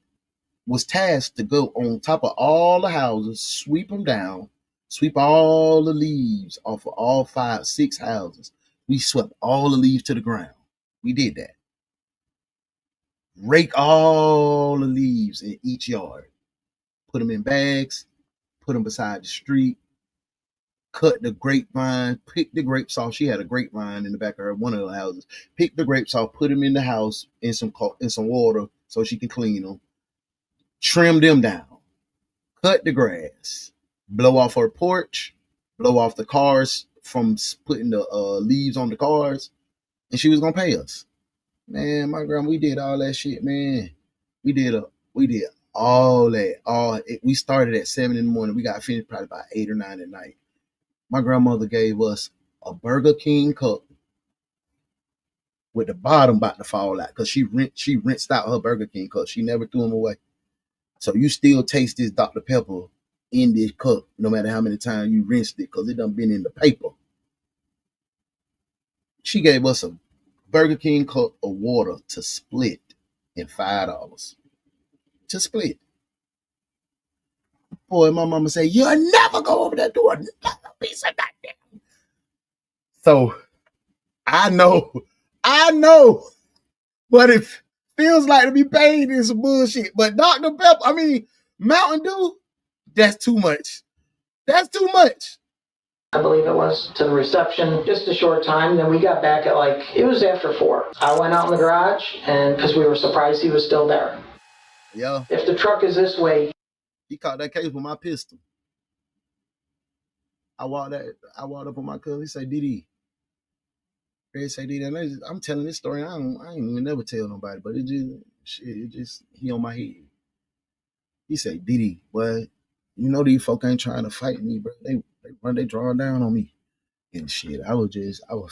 was tasked to go on top of all the houses, sweep them down, sweep all the leaves off of all 6 houses. We swept all the leaves to the ground. We did that. Rake all the leaves in each yard. Put them in bags, put them beside the street, cut the grapevine, pick the grapes off. She had a grapevine in the back of one of the houses. Pick the grapes off, put them in the house in some water so she can clean them. Trim them down. Cut the grass. Blow off her porch. Blow off the cars from putting the leaves on the cars. And she was going to pay us. Man, my grandma, we did all that shit, man. We did all that. We started at 7 in the morning. We got finished probably about 8 or 9 at night. My grandmother gave us a Burger King cup with the bottom about to fall out, because she rinsed out her Burger King cup. She never threw them away. So you still taste this Dr. Pepper in this cup, no matter how many times you rinsed it, because it done been in the paper. She gave us a Burger King cup of water to split in $5. To split. Boy, my mama say, you'll never go over there to another piece of goddamn. So I know what it feels like to be paid in some bullshit. But Dr. Pepper, Mountain Dew, that's too much. That's too much. I believe it was, to the reception, just a short time. Then we got back at it was after 4. I went out in the garage, and because we were surprised he was still there. Yeah. If the truck is this way. He caught that case with my pistol. I walked up on my cousin. He said, DD. He said, DD. I'm telling this story. I ain't even never tell nobody, but he on my head. He said, DD, boy, you know these folk ain't trying to fight me, bro. They drawing down on me. And shit, I was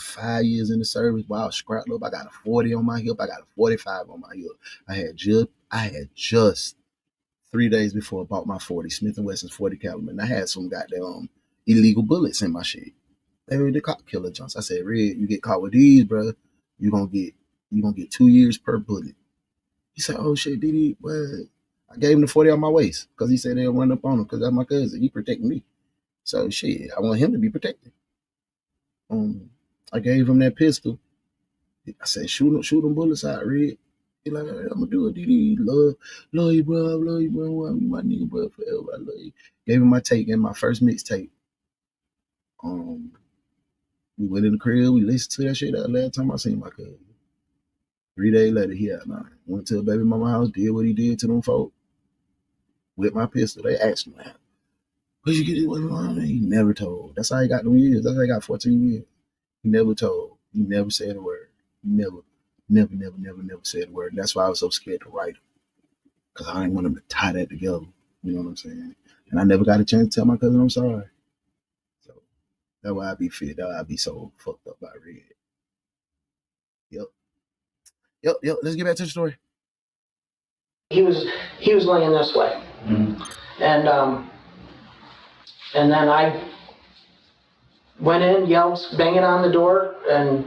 5 years in the service, but I was scrapped up. I got a 40 on my hip. I got a 45 on my hip. I had just 3 days before I bought my 40, Smith & Wesson's 40 caliber. And I had some goddamn illegal bullets in my shit. They were the cop killer junks. I said, Red, you get caught with these, bro, you gonna get 2 years per bullet. He said, oh shit, DD, what? I gave him the 40 on my waist because he said they'll run up on him because that's my cousin. He protecting me. So shit, I want him to be protected. I gave him that pistol. I said, shoot them bullets out, Red. He like, I'm gonna do it, DD. Love you, bro. I love you, bro. I'm my nigga, bro, forever. I love you. Gave him my tape and my first mixtape. We went in the crib. We listened to that shit that last time I seen my cousin. 3 days later, he had mine. Went to a baby mama house, did what he did to them folk. With my pistol, they asked me, where'd you get this weapon from? He never told. That's how he got them years. That's how he got 14 years. He never told. He never said a word. Never said a word. And that's why I was so scared to write him. Because I didn't want him to tie that together. You know what I'm saying? And I never got a chance to tell my cousin I'm sorry. So that's why I be fit. That's why I be so fucked up by Red. Yep. Let's get back to the story. He was laying this way. Mm-hmm. And then I went in, yelled, banging on the door, and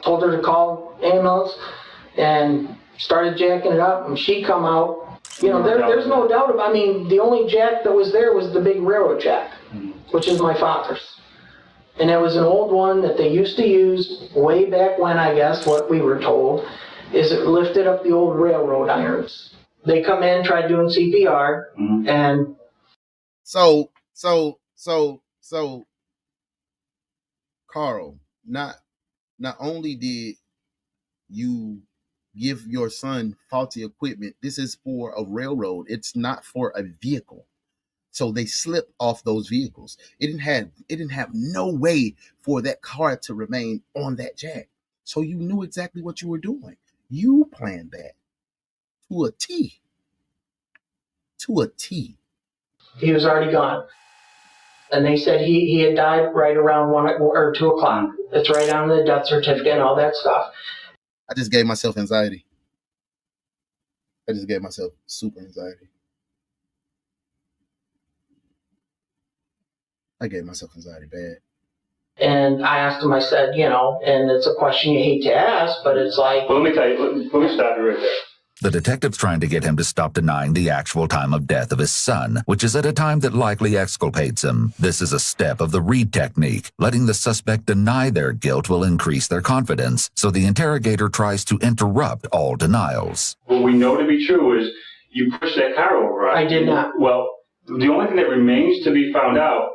told her to call ambulance, and started jacking it up, and she come out. You know, there's no doubt about. I mean, the only jack that was there was the big railroad jack, which is my father's, and it was an old one that they used to use way back when. I guess what we were told is it lifted up the old railroad irons. They come in, tried doing CPR, and so Karl, not only did you give your son faulty equipment, this is for a railroad. It's not for a vehicle. So they slipped off those vehicles. It didn't have no way for that car to remain on that jack. So you knew exactly what you were doing. You planned that to a T. To a T. He was already gone. And they said he had died right around 1 or 2 o'clock. It's right on the death certificate and all that stuff. I just gave myself anxiety. I just gave myself super anxiety. I gave myself anxiety bad. And I asked him, I said, you know, and it's a question you hate to ask, but it's like... Well, let me tell you, let me stop you right there. The detective's trying to get him to stop denying the actual time of death of his son, which is at a time that likely exculpates him. This is a step of the Reed technique. Letting the suspect deny their guilt will increase their confidence, so the interrogator tries to interrupt all denials. What we know to be true is you pushed that car over. I did not. Well, the only thing that remains to be found out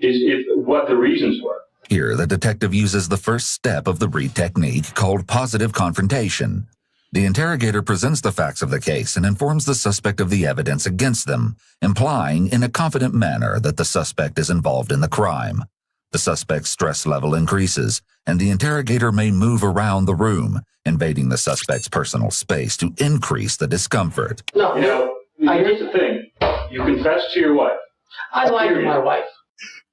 is what the reasons were. Here, the detective uses the first step of the Reed technique, called positive confrontation. The interrogator presents the facts of the case and informs the suspect of the evidence against them, implying in a confident manner that the suspect is involved in the crime. The suspect's stress level increases, and the interrogator may move around the room, invading the suspect's personal space to increase the discomfort. No, here's the thing. You confessed to your wife. I lied to my wife.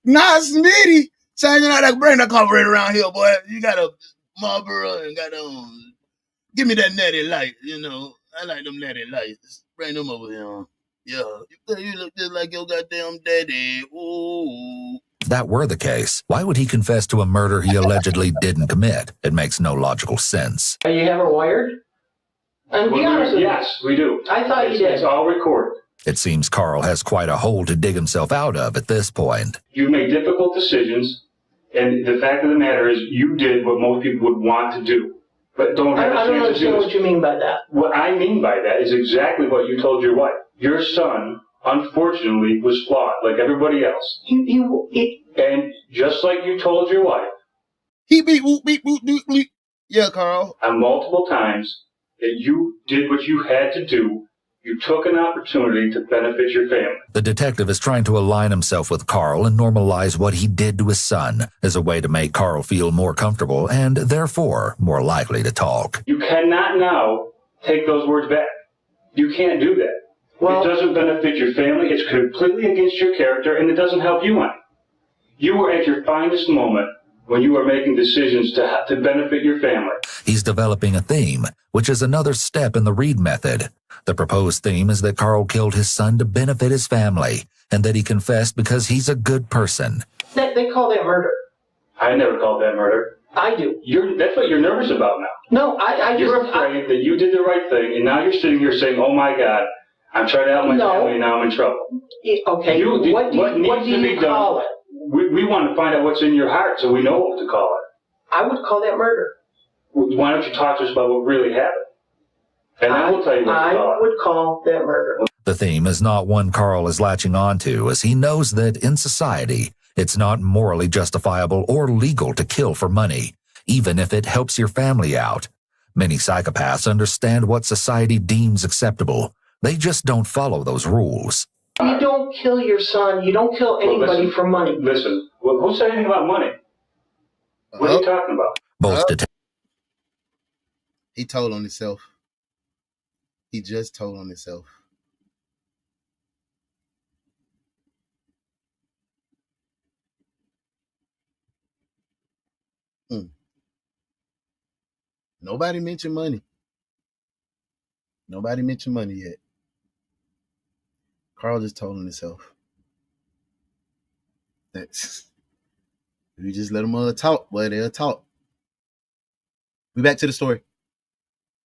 Nah, Smitty. Changing out that brain carburetor around here, boy. You got a Marlboro and got give me that natty light, you know. I like them natty lights. Bring them over here. Yeah. You look just like your goddamn daddy. Ooh. If that were the case, why would he confess to a murder he allegedly didn't commit? It makes no logical sense. You have her wired? And be honest with me. Yes, we do. I thought you did. It's all recorded. It seems Karl has quite a hole to dig himself out of at this point. You make difficult decisions, and the fact of the matter is you did what most people would want to do, but don't have a chance to do. I don't understand what you mean by that. What I mean by that is exactly what you told your wife. Your son, unfortunately, was flawed, like everybody else. And just like you told your wife, he beat whoop beat whoop doop bleep. Yeah, Carl. And multiple times that you did what you had to do. You took an opportunity to benefit your family. The detective is trying to align himself with Karl and normalize what he did to his son as a way to make Karl feel more comfortable and therefore more likely to talk. You cannot now take those words back. You can't do that. Well, it doesn't benefit your family. It's completely against your character, and it doesn't help you any. You were at your finest moment when you were making decisions to benefit your family. He's developing a theme, which is another step in the Reed method. The proposed theme is that Karl killed his son to benefit his family, and that he confessed because he's a good person. They call that murder. I never called that murder. I do. That's what you're nervous about now. No, you're afraid that you did the right thing, and now you're sitting here saying, "Oh my God, I'm trying to help my family, and now I'm in trouble." Okay. What do you call it? We want to find out what's in your heart, so we know what to call it. I would call that murder. Why don't you talk to us about what really happened? And then we'll tell you what to call it. I would call that murder. The theme is not one Karl is latching onto, as he knows that in society, it's not morally justifiable or legal to kill for money, even if it helps your family out. Many psychopaths understand what society deems acceptable. They just don't follow those rules. You don't kill your son. You don't kill anybody for money. Listen, who said anything about money? What are you talking about? Both He told on himself. He just told on himself. Nobody mentioned money. Nobody mentioned money yet. Karl just told on himself. That's, if you just let them talk, boy, they'll talk. We back to the story.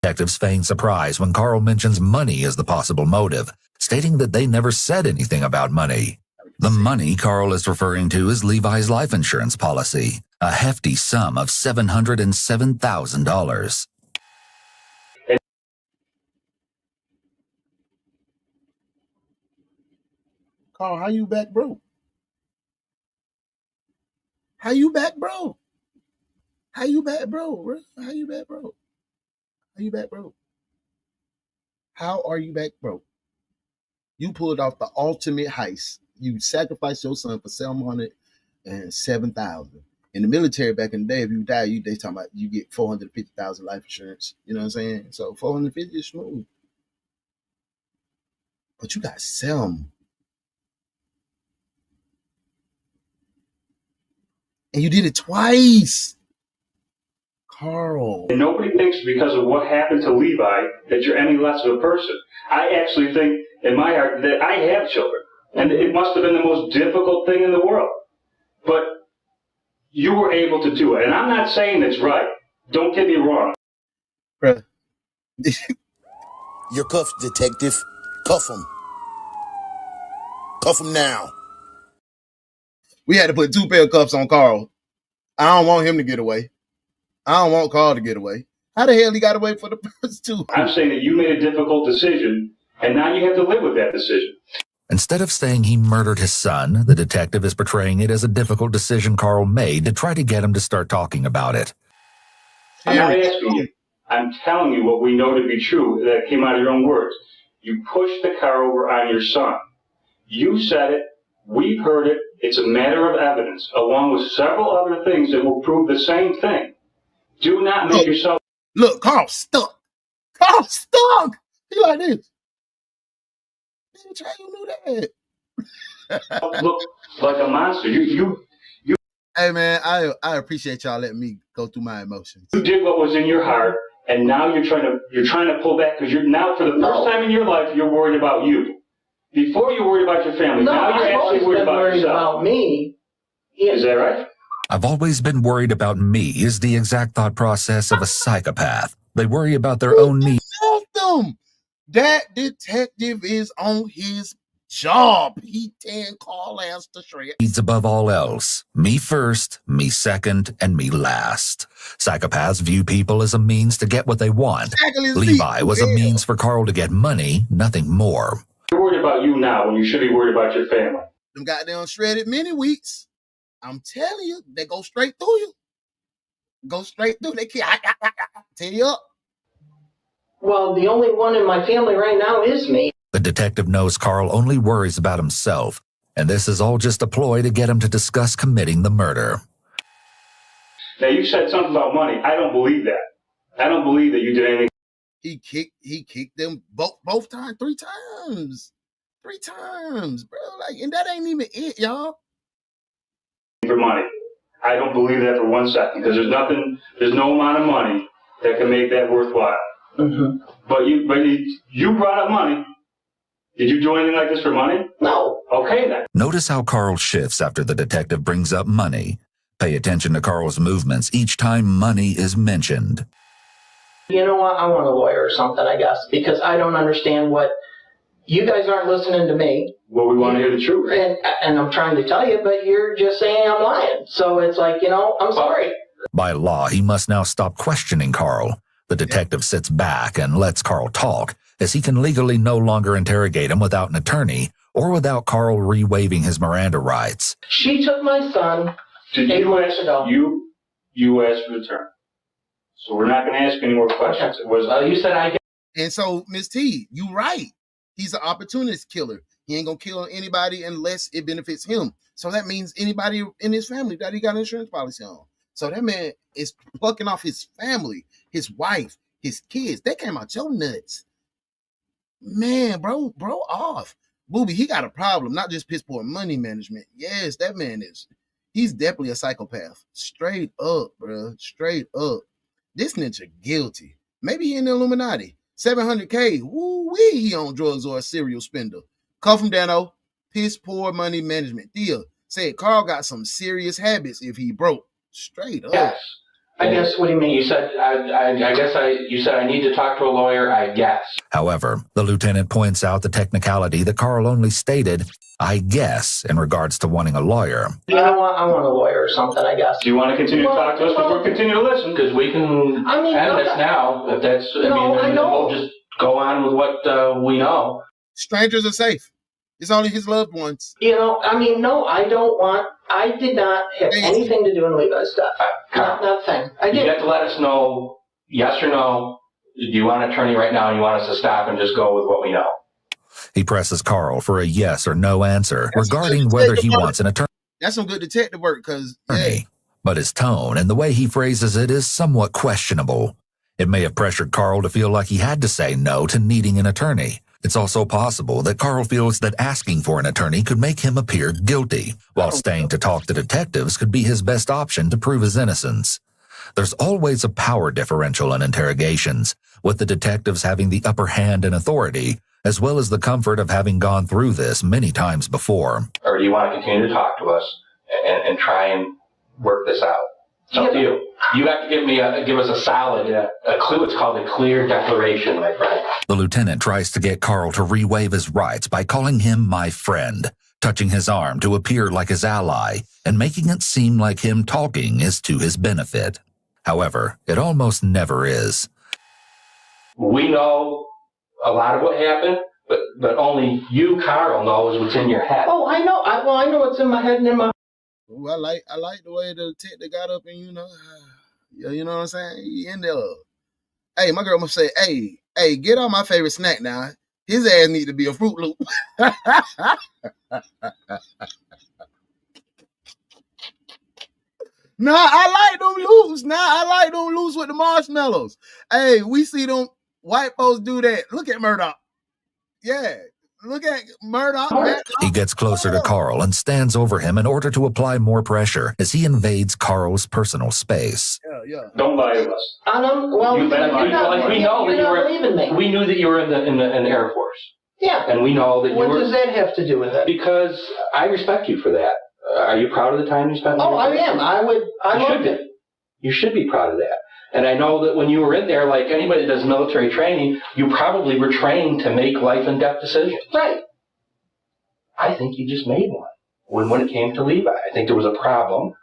Detectives feign surprise when Karl mentions money as the possible motive, stating that they never said anything about money. The money Karl is referring to is Levi's life insurance policy, a hefty sum of $707,000. Karl, how you back broke? How you back broke? How you back broke, bro? How you back broke? How you back broke? How are you back broke? You pulled off the ultimate heist. You sacrificed your son for $707,000. In the military back in the day, if you die, they talking about you get $450,000 life insurance. You know what I'm saying? So $450 is smooth. But you got Selma. And you did it twice. Karl. And nobody thinks because of what happened to Levi that you're any less of a person. I actually think in my heart that I have children. And it must have been the most difficult thing in the world. But you were able to do it. And I'm not saying it's right. Don't get me wrong. Bruh. You're cuffed, detective. Cuff him. Cuff him now. We had to put 2 pair of cuffs on Karl. I don't want him to get away. I don't want Karl to get away. How the hell he got away for the first 2? I'm saying that you made a difficult decision, and now you have to live with that decision. Instead of saying he murdered his son, the detective is portraying it as a difficult decision Karl made to try to get him to start talking about it. I'm not asking you. I'm telling you what we know to be true that came out of your own words. You pushed the car over on your son. You said it. We've heard it. It's a matter of evidence, along with several other things that will prove the same thing. Do not make yourself... Look, Karl stuck. Karl stuck. He like this. Bitch, how you knew that? Look like a monster. You. Hey, man, I appreciate y'all letting me go through my emotions. You did what was in your heart, and now you're trying to pull back because you're now, for the first time in your life, you're worried about you. Before you worried about your family, now you're actually worried about yourself. About me. Is that right? I've always been worried about me is the exact thought process of a psychopath. They worry about their own needs. That detective is on his job. He tearing Karl ass to shreds. Needs above all else. Me first, me second, and me last. Psychopaths view people as a means to get what they want. Levi was a means for Karl to get money, nothing more. You're worried about you now when you should be worried about your family. Them goddamn shredded mini wheats. I'm telling you, they go straight through you. Go straight through. They can't tear you up. Well, the only one in my family right now is me. The detective knows Karl only worries about himself, and this is all just a ploy to get him to discuss committing the murder. Now, you said something about money. I don't believe that. I don't believe that you did anything. He kicked them both times, 3 times. 3 times, bro. Like, and that ain't even it, y'all. For money. I don't believe that for 1 second, because there's no amount of money that can make that worthwhile. Mm-hmm. But you brought up money. Did you do anything like this for money? No. Okay, then. Notice how Karl shifts after the detective brings up money. Pay attention to Karl's movements each time money is mentioned. You know what? I want a lawyer or something, I guess, because I don't understand what... You guys aren't listening to me. Well, we want to hear the truth. And I'm trying to tell you, but you're just saying I'm lying. So it's like, I'm sorry. By law, he must now stop questioning Karl. The detective sits back and lets Karl talk, as he can legally no longer interrogate him without an attorney or without Karl re-waiving his Miranda rights. She took my son 8 years ago. You asked for the term. So we're not going to ask any more questions. Okay. You said I... And so, Miss T, you right. He's an opportunist killer. He ain't going to kill anybody unless it benefits him. So that means anybody in his family that he got an insurance policy on. So that man is plucking off his family, his wife, his kids. They came out your nuts. Man, bro off. Booby, he got a problem, not just piss poor money management. Yes, that man he's definitely a psychopath. Straight up, bro. Straight up. This ninja guilty. Maybe he in the Illuminati. $700K. Woo-wee, he on drugs or a serial spender. Cuff him, Dano. Piss poor money management. Thea said Karl got some serious habits if he broke. Straight up. Yes. I guess, what do you mean? You said, you said I need to talk to a lawyer, I guess. However, the lieutenant points out the technicality that Karl only stated, I guess, in regards to wanting a lawyer. You know what? I want a lawyer or something, I guess. Do you want to continue to talk to us before we continue to listen? Because we can end this now. If that's, we'll just go on with what we know. Strangers are safe. It's only his loved ones. No, I did not have anything to do in Levi's stuff. Nothing. I did. You have to let us know, yes or no, do you want an attorney right now and you want us to stop and just go with what we know? He presses Karl for a yes or no answer regarding whether he wants an attorney. That's some good detective work, because... But his tone and the way he phrases it is somewhat questionable. It may have pressured Karl to feel like he had to say no to needing an attorney. It's also possible that Karl feels that asking for an attorney could make him appear guilty, while staying to talk to detectives could be his best option to prove his innocence. There's always a power differential in interrogations, with the detectives having the upper hand and authority, as well as the comfort of having gone through this many times before. Or do you want to continue to talk to us and try and work this out? It's up to you. You have to give us a solid, a clue. It's called a clear declaration, my friend. The lieutenant tries to get Karl to re-waive his rights by calling him my friend, touching his arm to appear like his ally, and making it seem like him talking is to his benefit. However, it almost never is. We know a lot of what happened, but only you, Karl, knows what's in your head. Oh, I know. I know what's in my head and in my... Ooh, I like the way the detective got up and, you know what I'm saying? He in there. Hey, my girl must say, hey, get on my favorite snack now. His ass need to be a Fruit Loop. Nah, I like them loops. I like them loops with the marshmallows. Hey, we see them white folks do that. Look at Murdoch. Yeah. Look at Murdoch. He gets closer to Karl and stands over him in order to apply more pressure as he invades Karl's personal space. Yeah. Don't lie to us. We knew that you were in the Air Force. Yeah. And we know that you were... What does that have to do with it? Because I respect you for that. Are you proud of the time you spent? Oh, I am. I loved it. You should be proud of that. And I know that when you were in there, like anybody that does military training, you probably were trained to make life and death decisions. Right. I think you just made one. When it came to Levi, I think there was a problem,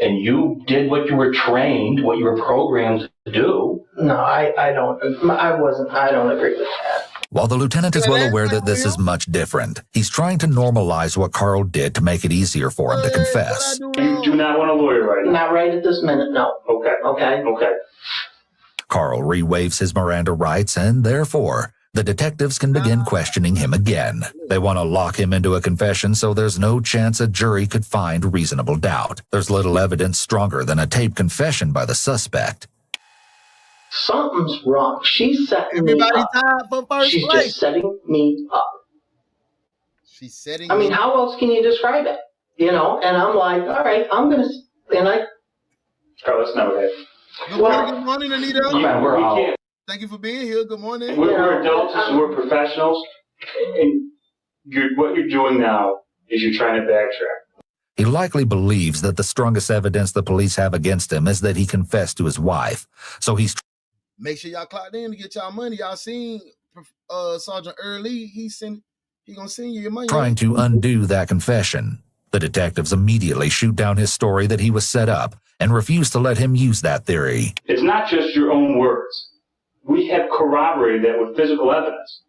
and you did what you were trained, what you were programmed to do. No, I don't. I don't agree with that. While the lieutenant is well aware that this is much different, he's trying to normalize what Karl did to make it easier for him to confess. You do not want a lawyer right now? Not right at this minute, no. Okay. Okay. Okay. Karl re-waives his Miranda rights, and therefore, the detectives can begin questioning him again. They want to lock him into a confession so there's no chance a jury could find reasonable doubt. There's little evidence stronger than a taped confession by the suspect. Something's wrong. She's setting me up. Tied for first She's place. just setting me up. She's setting. I mean, how else can you describe it? You know, and I'm like, all right, I'm gonna, and I. Karl, that's not right. Good morning, Anita. Can't. Thank you for being here. Good morning. We're adults and we're professionals, and what you're doing now is you're trying to backtrack. He likely believes that the strongest evidence the police have against him is that he confessed to his wife. So he's... Make sure y'all clocked in to get y'all money. Y'all seen Sergeant Early. He gonna send you your money. trying to undo that confession. The detectives immediately shoot down his story that he was set up and refuse to let him use that theory. It's not just your own words. We have corroborated that with physical evidence.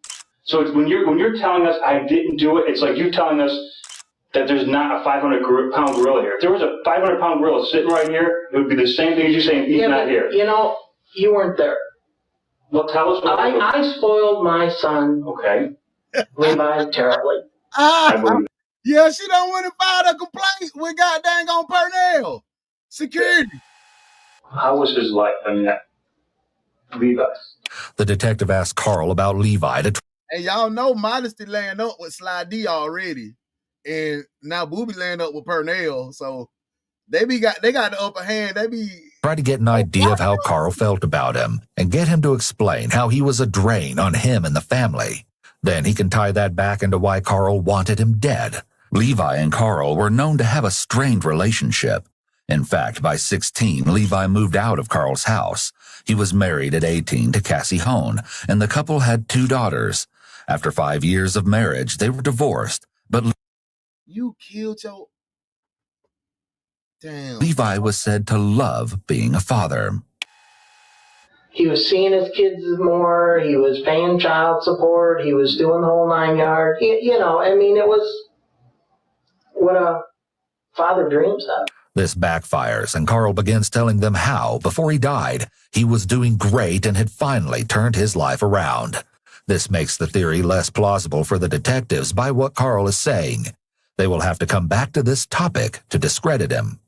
So it's when you're telling us I didn't do it, it's like you telling us that there's not a 500-pound gorilla here. If there was a 500-pound gorilla sitting right here, it would be the same thing as you saying he's not here. You know, you weren't there. Well, tell us what I spoiled my son. Okay. Levi terribly. Yeah, she don't want to file a complaint with goddamn on Purnell. Security. How was his life? I mean, Levi. The detective asked Karl about Levi to... And y'all know Modesty laying up with Sly D already. And now Booby laying up with Purnell. So they got the upper hand. They be... try to get an idea of how Karl felt about him and get him to explain how he was a drain on him and the family. Then he can tie that back into why Karl wanted him dead. Levi and Karl were known to have a strained relationship. In fact, by 16, Levi moved out of Karl's house. He was married at 18 to Cassie Hone, and the couple had 2 daughters. After 5 years of marriage, they were divorced, but you killed your... Damn. Levi was said to love being a father. He was seeing his kids more. He was paying child support. He was doing the whole 9 yards. You know, I mean, it was what a father dreams of. This backfires, and Karl begins telling them how, before he died, he was doing great and had finally turned his life around. This makes the theory less plausible for the detectives by what Karl is saying. They will have to come back to this topic to discredit him.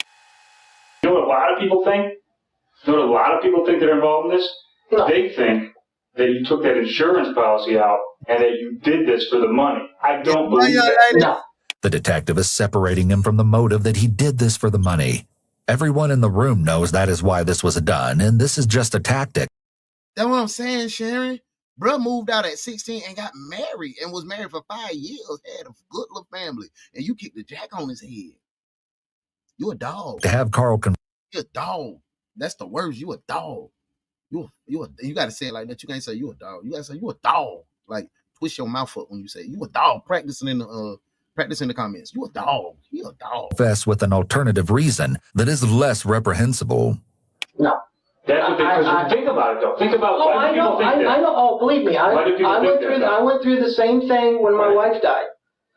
You know what a lot of people think? You know what a lot of people think that are involved in this? No. They think that you took that insurance policy out and that you did this for the money. I don't believe that. No. The detective is separating him from the motive that he did this for the money. Everyone in the room knows that is why this was done, and this is just a tactic. That's what I'm saying, Sharon. Bruh moved out at 16 and got married and was married for 5 years, had a good little family, and you kicked the jack on his head. You a dog. To have Karl You a dog. That's the words. You a dog. You got to say it like that. You can't say you a dog. You got to say you a dog. Like twist your mouth up when you say you a dog. Practice in the comments. You a dog. You a dog. Confess with an alternative reason that is less reprehensible. No. That's what they think about it, though. Think about why do people think that? I know. Oh, believe me. I went through the same thing when my wife died.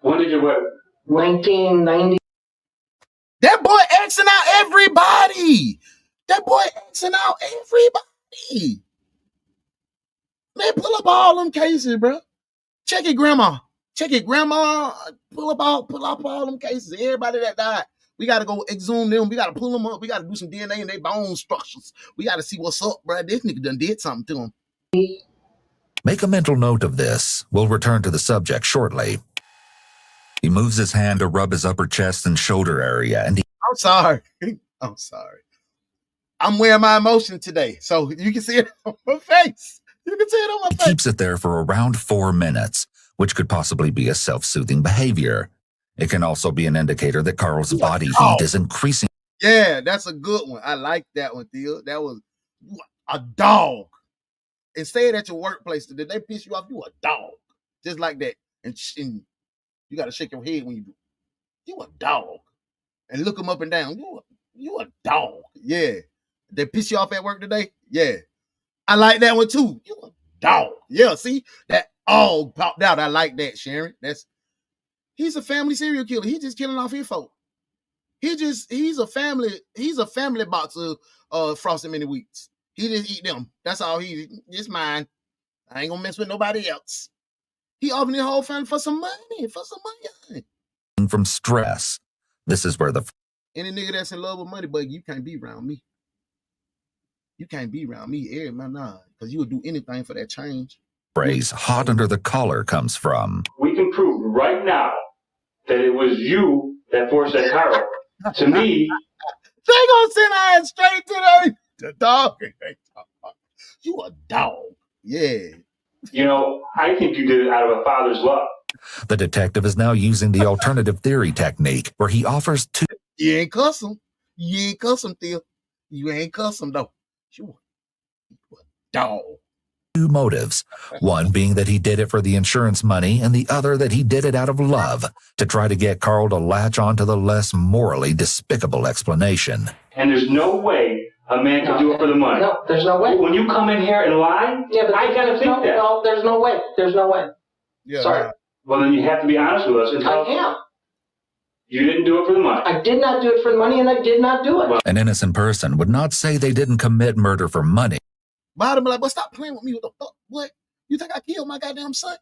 When did you wed? 1990. That boy Xing out everybody. That boy Xing out everybody. Man, pull up all them cases, bro. Check it, grandma. Check it, grandma. Pull up all them cases. Everybody that died. We got to go exhume them. We got to pull them up. We got to do some DNA in their bone structures. We got to see what's up, bro. This nigga done did something to him. Make a mental note of this. We'll return to the subject shortly. He moves his hand to rub his upper chest and shoulder area, and I'm sorry. I'm sorry. I'm wearing my emotion today, so you can see it on my face. You can see it on my face. Keeps it there for around 4 minutes, which could possibly be a self-soothing behavior. It can also be an indicator that Karl's body heat is increasing. Yeah, that's a good one. I like that one, Theo. That was a dog. And say it at your workplace. Did they piss you off? You a dog. Just like that. And you got to shake your head when you do. You a dog. And look them up and down. You a dog. Yeah. They piss you off at work today? Yeah. I like that one too. You a dog. Yeah, see? That Oh, popped out. I like that, Sharon. He's a family serial killer. He's just killing off his folk. He's a family box of Frosted Mini Wheats. He just eat them. That's all it's mine. I ain't gonna mess with nobody else. He offered his whole family for some money. From stress. This is where any nigga that's in love with money, but you can't be around me. You can't be around me, because you would do anything for that change. Phrase hot under the collar comes from. We can prove right now that it was you that forced that car over. To me, they gonna send our ass straight to the dog. You a dog. Yeah. You know, I think you did it out of a father's love. The detective is now using the alternative theory technique, where he offers two. You ain't cuss him. You ain't cuss him, Theo. You ain't cuss him, though. You a dog. Two motives, one being that he did it for the insurance money, and the other that he did it out of love, to try to get Karl to latch on to the less morally despicable explanation. And there's no way a man can do it for the money. No, there's no way. When you come in here and lie, yeah, but I gotta think that. No, there's no way. There's no way. Yeah, sorry. Right. Well, then you have to be honest with us and tell us. I am. You didn't do it for the money. I did not do it for the money, and I did not do it. An innocent person would not say they didn't commit murder for money. Bottom like, but stop playing with me. What the fuck? What? You think I killed my goddamn son?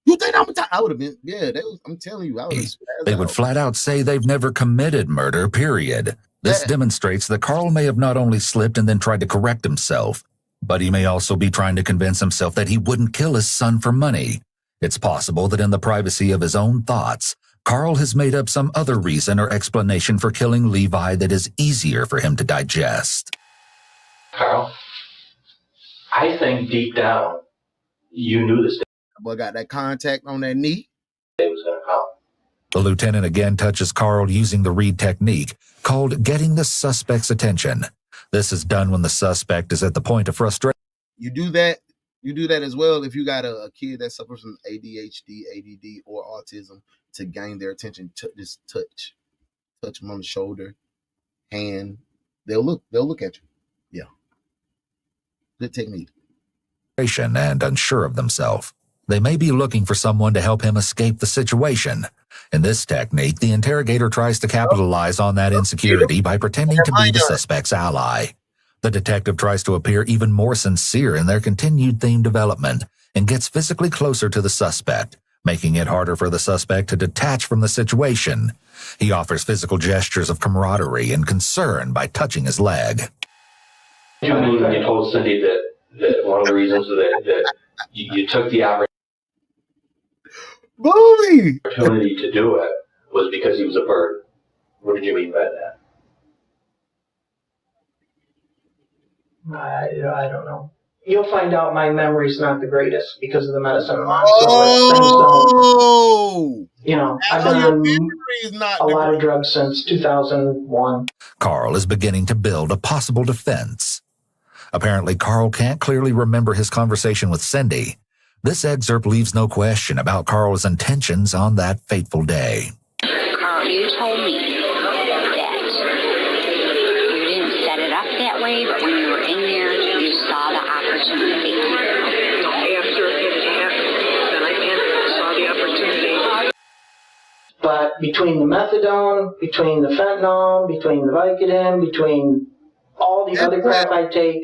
You think I would have been? Yeah, I'm telling you, I would have. They would flat out say they've never committed murder, period. This demonstrates that Karl may have not only slipped and then tried to correct himself, but he may also be trying to convince himself that he wouldn't kill his son for money. It's possible that in the privacy of his own thoughts, Karl has made up some other reason or explanation for killing Levi that is easier for him to digest. Karl, I think deep down, you knew this boy got that contact on that knee. day was going to come. The lieutenant again touches Karl using the Reed technique, called getting the suspect's attention. This is done when the suspect is at the point of frustration. You do that as well if you got a kid that suffers from ADHD, ADD, or autism, to gain their attention. Just touch them on the shoulder, hand. They'll look at you. Yeah. Good technique. And unsure of themselves. They may be looking for someone to help him escape the situation. In this technique, the interrogator tries to capitalize on that insecurity by pretending to be the suspect's ally. The detective tries to appear even more sincere in their continued theme development and gets physically closer to the suspect, making it harder for the suspect to detach from the situation. He offers physical gestures of camaraderie and concern by touching his leg. You mean when you told Cindy that one of the reasons that you took the opportunity to do it was because he was a bird? What did you mean by that? I don't know. You'll find out my memory's not the greatest because of the medicine I'm on. Oh! You know, I've been on a lot of drugs since 2001. Karl is beginning to build a possible defense. Apparently, Karl can't clearly remember his conversation with Cindy. This excerpt leaves no question about Karl's intentions on that fateful day. Karl, you told me that you didn't set it up that way, but when you were in there, you saw the opportunity. After it had happened, then I saw the opportunity. But between the methadone, between the fentanyl, between the Vicodin, between all the other crap I take.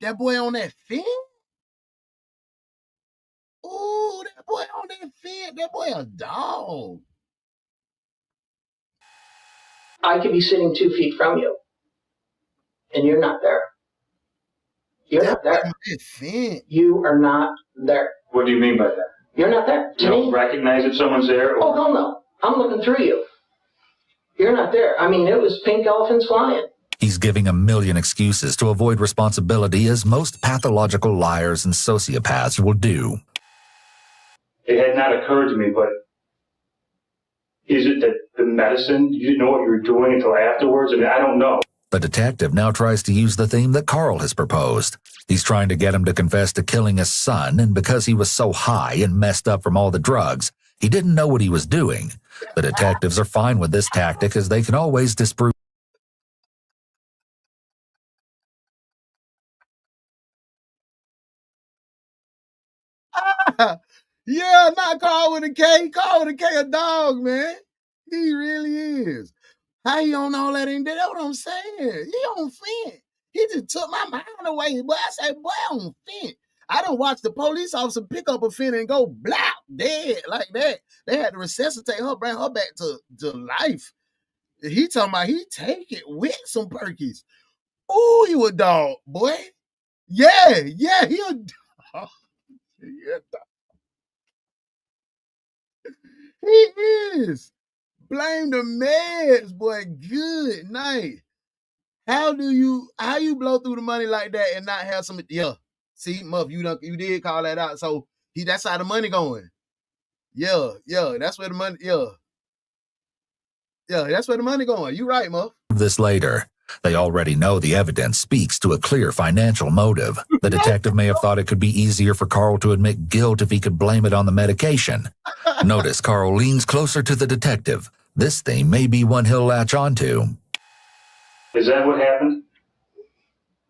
That boy on that fence? Oh, that boy on that fence. That boy a dog. I could be sitting 2 feet from you, and you're not there. You're not there. You are not there. What do you mean by that? You're not there. You don't recognize if someone's there? Oh, hell no. I'm looking through you. You're not there. I mean, it was pink elephants flying. He's giving a million excuses to avoid responsibility, as most pathological liars and sociopaths will do. It had not occurred to me, but is it that the medicine, you didn't know what you were doing until afterwards? I mean, I don't know. The detective now tries to use the theme that Karl has proposed. He's trying to get him to confess to killing his son, and because he was so high and messed up from all the drugs, he didn't know what he was doing. The detectives are fine with this tactic, as they can always disprove. Yeah, not Karl with a K. Karl with a K, a dog, man. He really is. How he on all that ain't that? That's what I'm saying. He on fent. He just took my mind away. But I say, boy, on fent. I done watched the police officer pick up a fent and go blah, dead like that. They had to resuscitate her, bring her back to life. He talking about he take it with some perkies. Ooh, you a dog, boy. Yeah, he a dog. He is. Blame the meds, boy. Good night. How you blow through the money like that and not have some? Yeah, see, Muff, you did call that out. So that's how the money going. Yeah, that's where the money. Yeah, that's where the money going. You right, Muff. This later. They already know the evidence speaks to a clear financial motive. The detective may have thought it could be easier for Karl to admit guilt if he could blame it on the medication. Notice Karl leans closer to the detective. This theme may be one he'll latch onto. Is that what happened?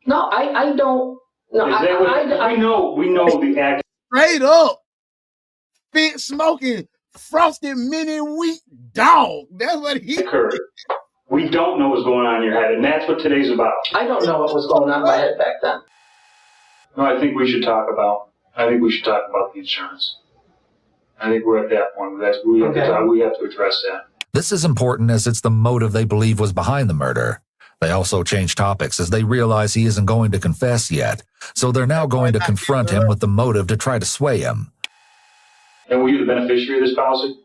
No, I don't. No, is that what, we know the act. Straight up, fent smoking, frosted mini wheat dog. That's what he occurred. We don't know what's going on in your head, and that's what today's about. I don't know what was going on in my head back then. No, I think we should talk about the insurance. I think we're at that point. We have to address that. This is important as it's the motive they believe was behind the murder. They also change topics as they realize he isn't going to confess yet, so they're now going to confront him with the motive to try to sway him. And were you the beneficiary of this policy?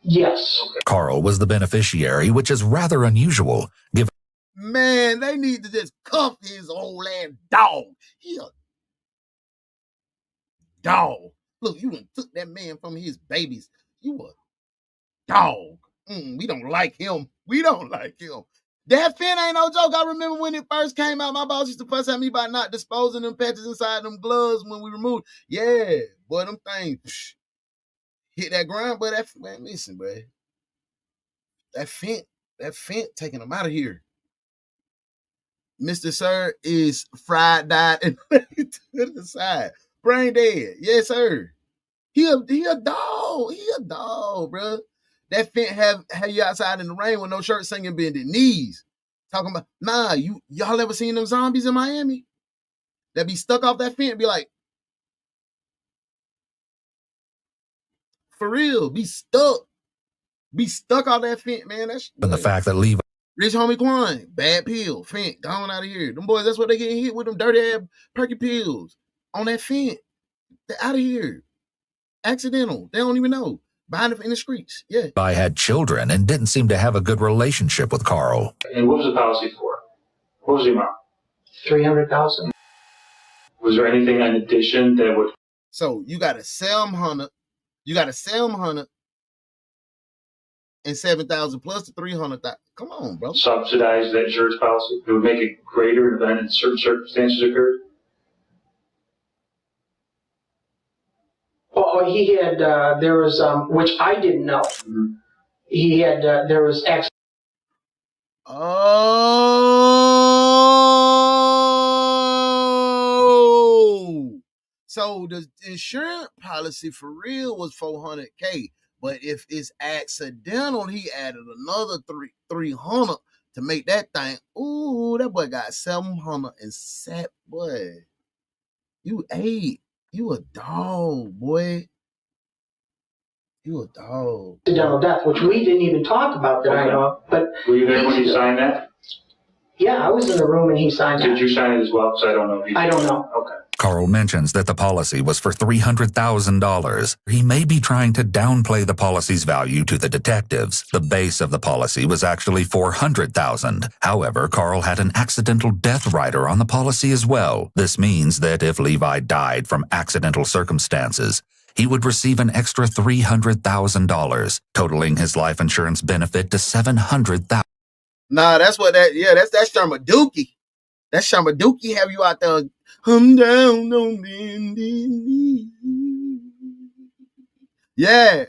Yes. Karl was the beneficiary, which is rather unusual, given... Man, they need to just cuff his old ass dog. He a dog. Look, you done took that man from his babies. You a dog. We don't like him. That fent ain't no joke. I remember when it first came out, my boss used to fuss at me about not disposing them patches inside them gloves when we removed. Yeah, boy, them things hit that ground, but man, listen, bro. That fent taking them out of here. Mr. Sir is fried, died, and to the side. Brain dead. Yes, sir. He a dog. He a dog, bro. That fent have you outside in the rain with no shirt singing bended knees. Talking about, y'all ever seen them zombies in Miami? That be stuck off that fent and be like, for real, be stuck off that fent, man. That's and the fact that Levi Rich homie Quan, bad pill, fent, gone out of here. Them boys, that's what they getting hit with, them dirty ass perky pills on that fent. They're out of here. Accidental. They don't even know. Behind them in the streets. Yeah. Levi had children and didn't seem to have a good relationship with Karl. And what was the policy for? What was the amount? $300,000. Was there anything in addition that would? So you got to sell them $100. You got to sell them $100 and $7,000 plus the $300,000. Come on, bro. Subsidize that insurance policy. It would make it greater event in certain circumstances occurred. Oh, he had, there was, which I didn't know. Mm-hmm. He had, there was X. Oh, so the insurance policy for real was $400K, but if it's accidental, he added another $300 to make that thing. Ooh, that boy got $707. Boy, you ate. You a dog, boy. You a dog. Accidental death, which we didn't even talk about that I know. But were you there when he signed that? Yeah, I was in the room when he signed that. Did you sign it as well? Because I don't know. I don't know. Okay. Karl mentions that the policy was for $300,000. He may be trying to downplay the policy's value to the detectives. The base of the policy was actually $400,000. However, Karl had an accidental death rider on the policy as well. This means that if Levi died from accidental circumstances, he would receive an extra $300,000, totaling his life insurance benefit to $700,000. Nah, that's Sharmadookie. That's Sharmadookie have you out there. I'm down on bended knee. Yeah.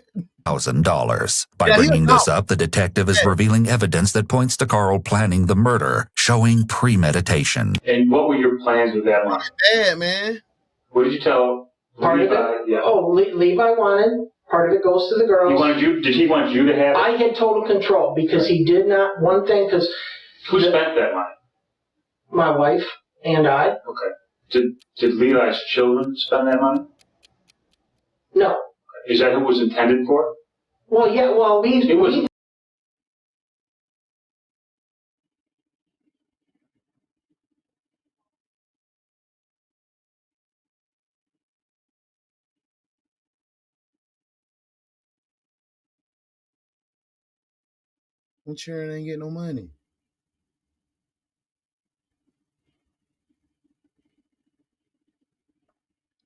$1,000. By bringing this up, the detective is revealing evidence that points to Karl planning the murder, showing premeditation. And what were your plans with that money? Bad, man. What did you tell Part of it, Levi wanted. Part of it goes to the girls. Did he want you to have it? I had total control because he did not. One thing, because who spent that money? My wife and I. Okay. Did Levi's children spend that money? No. Is that who it was intended for? Well, yeah. Well, it was. Insurance ain't get no money.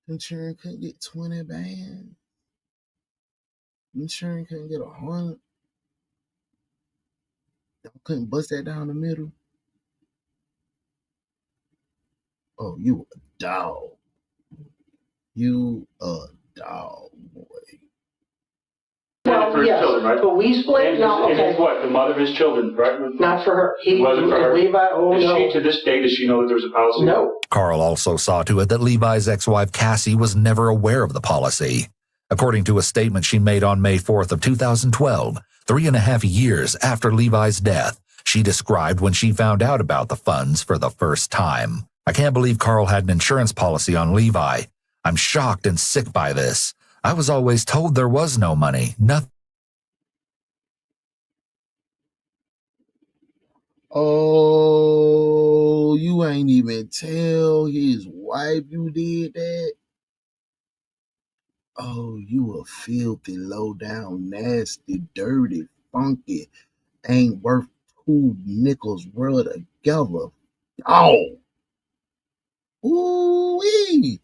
Insurance couldn't get 20 bands. Insurance couldn't get 100. Couldn't bust that down the middle. Oh, you a dog. You a dog, boy. Well, yes, children, right? But we split. And his what? The mother of his children, right? Not for her. It wasn't for her. Levi, to this day, does she know that there was a policy? No. Karl also saw to it that Levi's ex-wife Cassie was never aware of the policy. According to a statement she made on May 4th of 2012, 3.5 years after Levi's death, she described when she found out about the funds for the first time. I can't believe Karl had an insurance policy on Levi. I'm shocked and sick by this. I was always told there was no money, nothing. Oh, you ain't even tell his wife you did that? Oh, you a filthy, low down, nasty, dirty, funky, ain't worth 2 nickels worth together. Oh. Ooh-wee.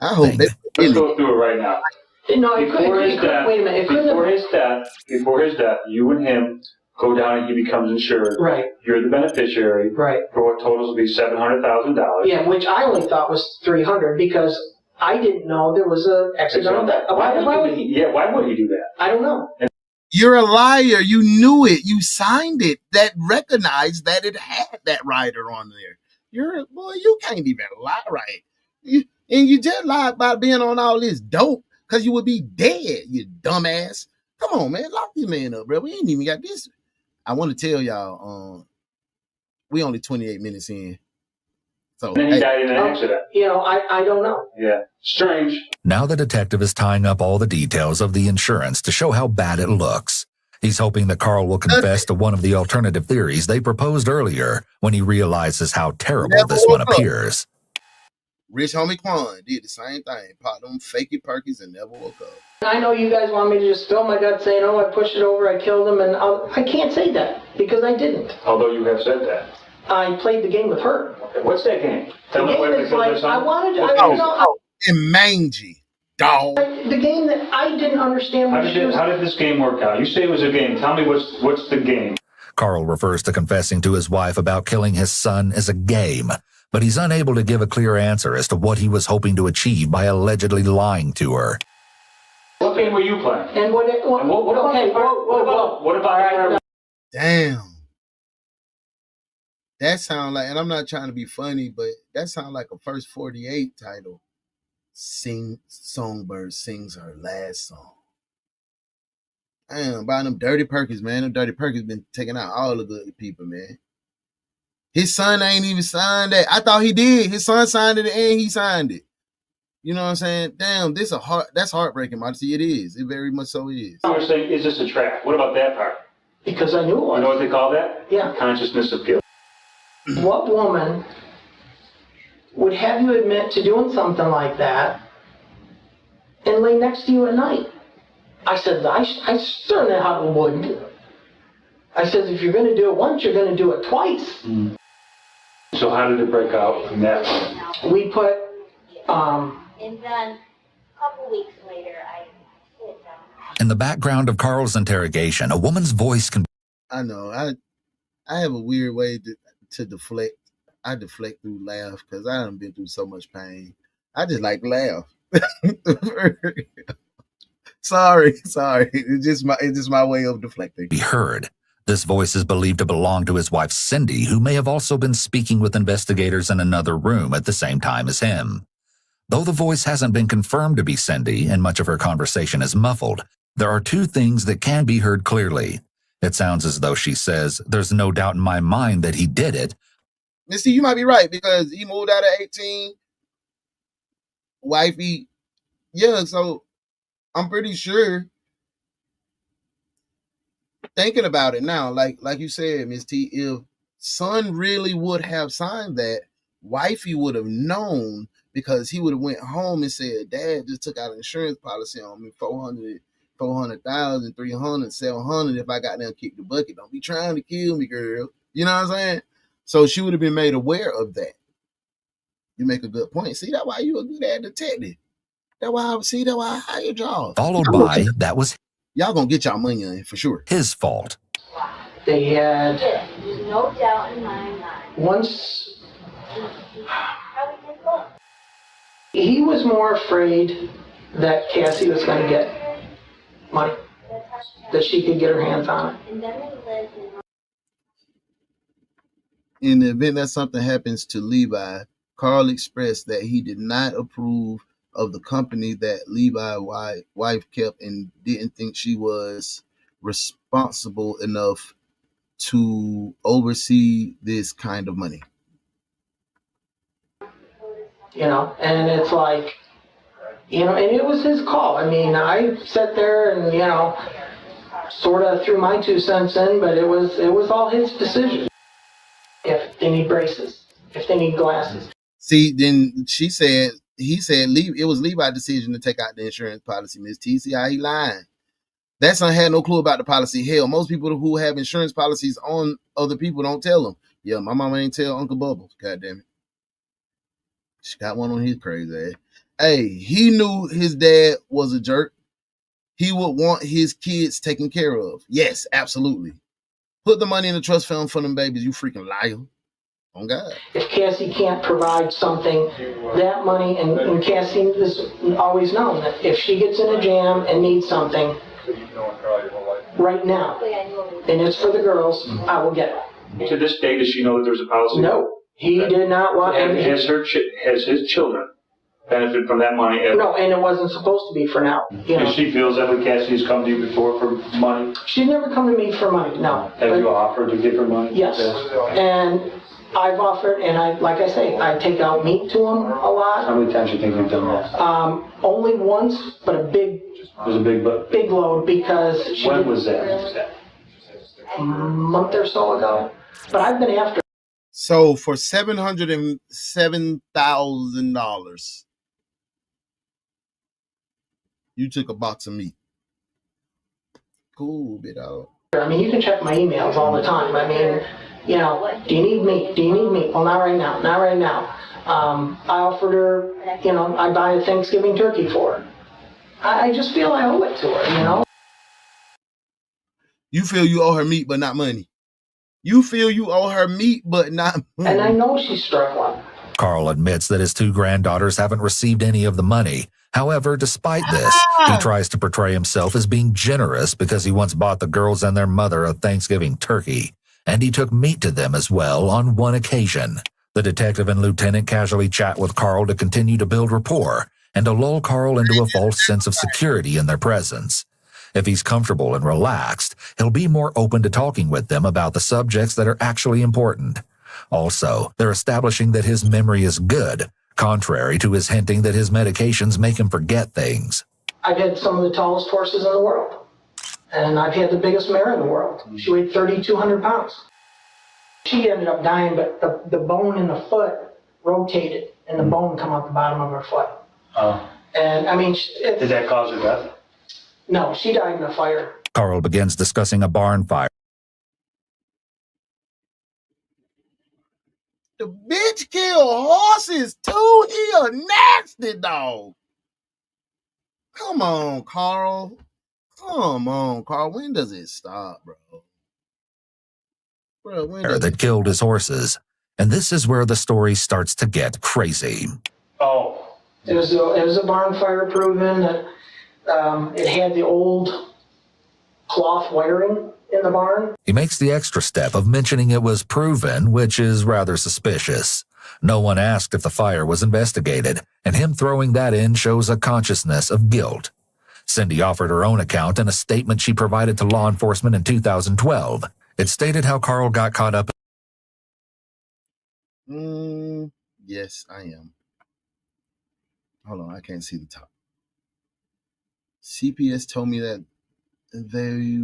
I hope that. Let's go through it right now. No, Before his death, you and him go down and he becomes insured. Right. You're the beneficiary. Right. For what totals will be $700,000. Yeah, which I only thought was $300 because I didn't know there was an accidental death. Why would he do that? I don't know. You're a liar. You knew it. You signed it. That recognized that it had that rider on there. You can't even lie right. And you just lied about being on all this dope because you would be dead, you dumbass. Come on, man. Lock this man up, bro. We ain't even got this. I want to tell y'all, we only 28 minutes in. So then he died in an accident. I don't know. Yeah. Strange. Now the detective is tying up all the details of the insurance to show how bad it looks. He's hoping that Karl will confess to one of the alternative theories they proposed earlier when he realizes how terrible this one appears. Rich homie Quan did the same thing. Popped them fakey perkies and never woke up. I know you guys want me to just spill my guts saying, oh, I pushed it over, I killed him, and I can't say that because I didn't. Although you have said that. I played the game with her. Okay, what's that game? The game is like, I wanted to, and mangy, dog. The game that I didn't understand. How did this game work out? You say it was a game. Tell me what's the game? Karl refers to confessing to his wife about killing his son as a game, but he's unable to give a clear answer as to what he was hoping to achieve by allegedly lying to her. What game were you playing? And what about Damn. That sounds like, and I'm not trying to be funny, but that sounds like a First 48 title. Songbird sings her last song. Damn, buying them dirty perkies, man. Them dirty perkies been taking out all the good people, man. His son ain't even signed that. I thought he did. His son signed it and he signed it. You know what I'm saying? Damn, that's heartbreaking, Marty. It is. It very much so is. I was saying, is this a trap? What about that part? Because I knew it was. You know what they call that? Yeah. Consciousness of guilt. What woman would have you admit to doing something like that and lay next to you at night? I said, I certainly wouldn't. I said, if you're going to do it once, you're going to do it twice. Mm. So how did it break out from that point? We put... And then a couple weeks later, I sit down. In the background of Karl's interrogation, a woman's voice can... I know. I have a weird way to deflect. I deflect through laugh because I haven't been through so much pain. I just like to laugh. Sorry. It's just my way of deflecting. Be heard. This voice is believed to belong to his wife Cindy, who may have also been speaking with investigators in another room at the same time as him. Though the voice hasn't been confirmed to be Cindy and much of her conversation is muffled, there are two things that can be heard clearly. It sounds as though she says, "There's no doubt in my mind that he did it." And see, you might be right because he moved out at 18. Wifey, yeah, so I'm pretty sure, thinking about it now, like you said, Miss T, if son really would have signed that, wifey would have known because he would have went home and said, Dad just took out an insurance policy on me, 400,000, 300, 700 if I got there and kicked the bucket. Don't be trying to kill me, girl. You know what I'm saying? So she would have been made aware of that. You make a good point. See, that's why you a good ad detective. That's why I hired y'all. Followed by, that was y'all gonna get y'all money in for sure. His fault. They had There's no doubt in my mind. once he was more afraid that Cassie was going to get money, that she could get her hands on it. In the event that something happens to Levi, Karl expressed that he did not approve of the company that Levi's wife kept and didn't think she was responsible enough to oversee this kind of money. You know, and it's like, you know, and it was his call. I mean, I sat there and, you know, sort of threw my 2 cents in, but it was all his decision. If they need braces, if they need glasses. See, then he said it was Levi's decision to take out the insurance policy, Miss T. See how he lying. That son had no clue about the policy. Hell, most people who have insurance policies on other people don't tell them. Yeah, my mama ain't tell Uncle Bubbles. God damn it. She got one on his crazy ass. Hey, he knew his dad was a jerk. He would want his kids taken care of. Yes, absolutely. Put the money in the trust fund for them babies, you freaking liar. On God. If Cassie can't provide something, that money, and Cassie is always known that if she gets in a jam and needs something right now, and it's for the girls, I will get it. To this day, does she know that there's a policy? No, he did not want. And has his children benefit from that money ever? No, and it wasn't supposed to be for now. You know? If she feels that when Cassie's come to you before for money? She's never come to me for money, no. Have you offered to give her money? Yes, and I've offered, and like I say, I take out meat to him a lot. How many times do you think you've done that? Only once, but a big. It was a big load. Big load because. When was that? A month or so ago. But I've been after. So for $707,000, you took a box of meat. Cool, bit out. I mean, you can check my emails all the time. I mean, you know, do you need meat? Do you need meat? Well, not right now. Not right now. I offered her, you know, I buy a Thanksgiving turkey for her. I just feel I owe it to her, you know? You feel you owe her meat, but not money. You feel you owe her meat, but not money. And I know she's struggling. Karl admits that his 2 granddaughters haven't received any of the money. However, despite this, he tries to portray himself as being generous because he once bought the girls and their mother a Thanksgiving turkey, and he took meat to them as well on one occasion. The detective and lieutenant casually chat with Karl to continue to build rapport and to lull Karl into a false sense of security in their presence. If he's comfortable and relaxed, he'll be more open to talking with them about the subjects that are actually important. Also, they're establishing that his memory is good, contrary to his hinting that his medications make him forget things. I've had some of the tallest horses in the world, and I've had the biggest mare in the world. She weighed 3,200 pounds. She ended up dying, but the bone in the foot rotated, and the bone come out the bottom of her foot. Oh. And, I mean, did that cause her death? No, she died in a fire. Karl begins discussing a barn fire. The bitch kill horses too. He a nasty dog. Come on, Karl. Come on, Karl. When does it stop, bro? That killed his horses. And this is where the story starts to get crazy. Oh. It was a barn fire proven that it had the old cloth wiring in the barn. He makes the extra step of mentioning it was proven, which is rather suspicious. No one asked if the fire was investigated, and him throwing that in shows a consciousness of guilt. Cindy offered her own account in a statement she provided to law enforcement in 2012. It stated how Karl got caught up. Yes, I am. Hold on, I can't see the top. CPS told me that they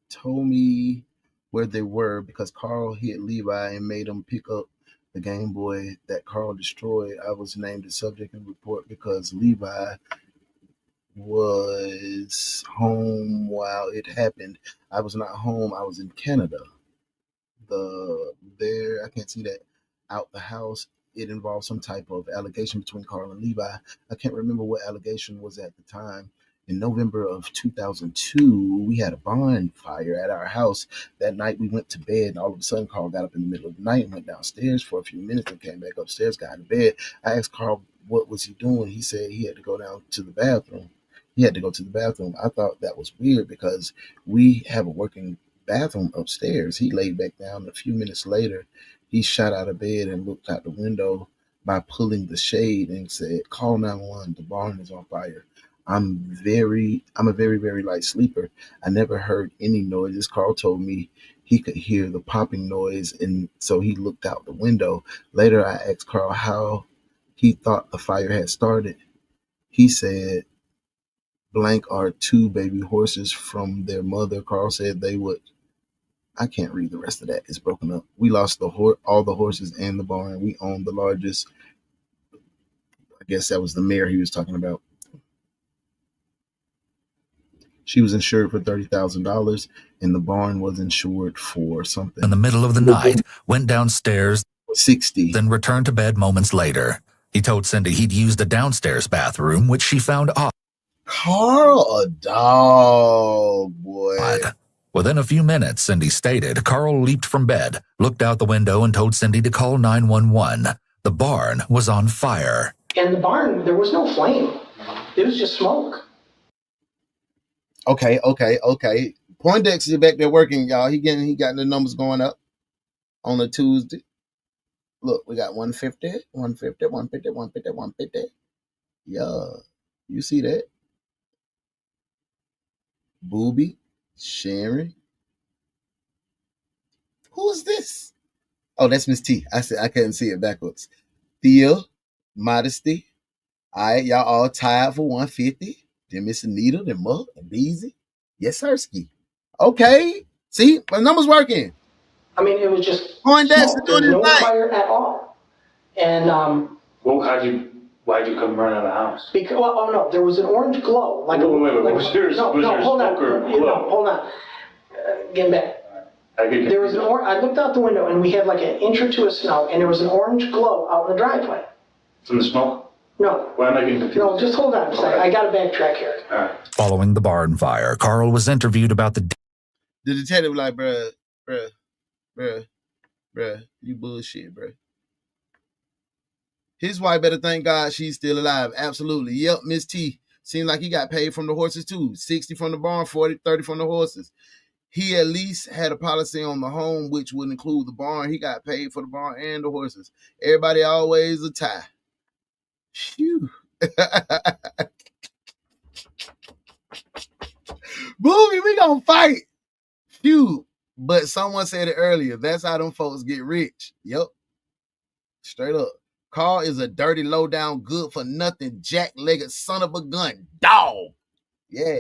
told me where they were because Karl hit Levi and made him pick up the Game Boy that Karl destroyed. I was named the subject in the report because Levi was home while it happened. I was not home. I was in Canada. I can't see that out the house. It involved some type of allegation between Karl and Levi. I can't remember what allegation was at the time. In November of 2002, we had a bonfire at our house. That night we went to bed, and all of a sudden Karl got up in the middle of the night and went downstairs for a few minutes and came back upstairs, got in bed. I asked Karl what was he doing. He said he had to go down to the bathroom. I thought that was weird because we have a working bathroom upstairs. He laid back down. A few minutes later, he shot out of bed and looked out the window by pulling the shade and said, "Call 911, the barn is on fire." I'm a very, very light sleeper. I never heard any noises. Karl told me he could hear the popping noise, and so he looked out the window. Later, I asked Karl how he thought the fire had started. He said, "Blank are two baby horses from their mother." Karl said they would. I can't read the rest of that. It's broken up. We lost all the horses and the barn. We owned the largest. I guess that was the mare he was talking about. She was insured for $30,000, and the barn was insured for something. In the middle of the night, went downstairs, 60, then returned to bed moments later. He told Cindy he'd used a downstairs bathroom, which she found odd. Karl, a dog, boy. Within a few minutes, Cindy stated, Karl leaped from bed, looked out the window, and told Cindy to call 911. The barn was on fire. In the barn, there was no flame. It was just smoke. Okay. Poindexter is back there working, y'all. He got the numbers going up on a Tuesday. Look, we got 150, 150, 150, 150, 150. Yeah, you see that? Booby, Sharon. Who is this? Oh, that's Miss T. I said I couldn't see it backwards. Thea, Modesty. All right, y'all all tied for 150. Then Miss Anita, then Muck, and Beezy. Yes, Sirski. Okay. See, my numbers working. I mean, it was just Poindexter smoke. There was doing no his thing. fire at all. And why'd you come running out of the house? Because no, there was an orange glow. Wait, was there smoke or glow? Hold on. Getting back. There was I looked out the window and we had like an inch or two of snow, and there was an orange glow out in the driveway. From the smoke? No. Why am I getting confused? No, just hold on a second. I got to backtrack here. All right. Following the barn fire, Karl was interviewed about the detective was like, bruh, you bullshit, bruh. His wife better thank God she's still alive. Absolutely. Yep, Miss T. Seems like he got paid from the horses too. 60 from the barn, 40, 30 from the horses. He at least had a policy on the home, which would include the barn. He got paid for the barn and the horses. Everybody always a tie. Phew. Booby, we gonna fight. Phew. But someone said it earlier. That's how them folks get rich. Yep. Straight up. Karl is a dirty, low-down, good-for-nothing, jack-legged son of a gun. Dog. Yeah.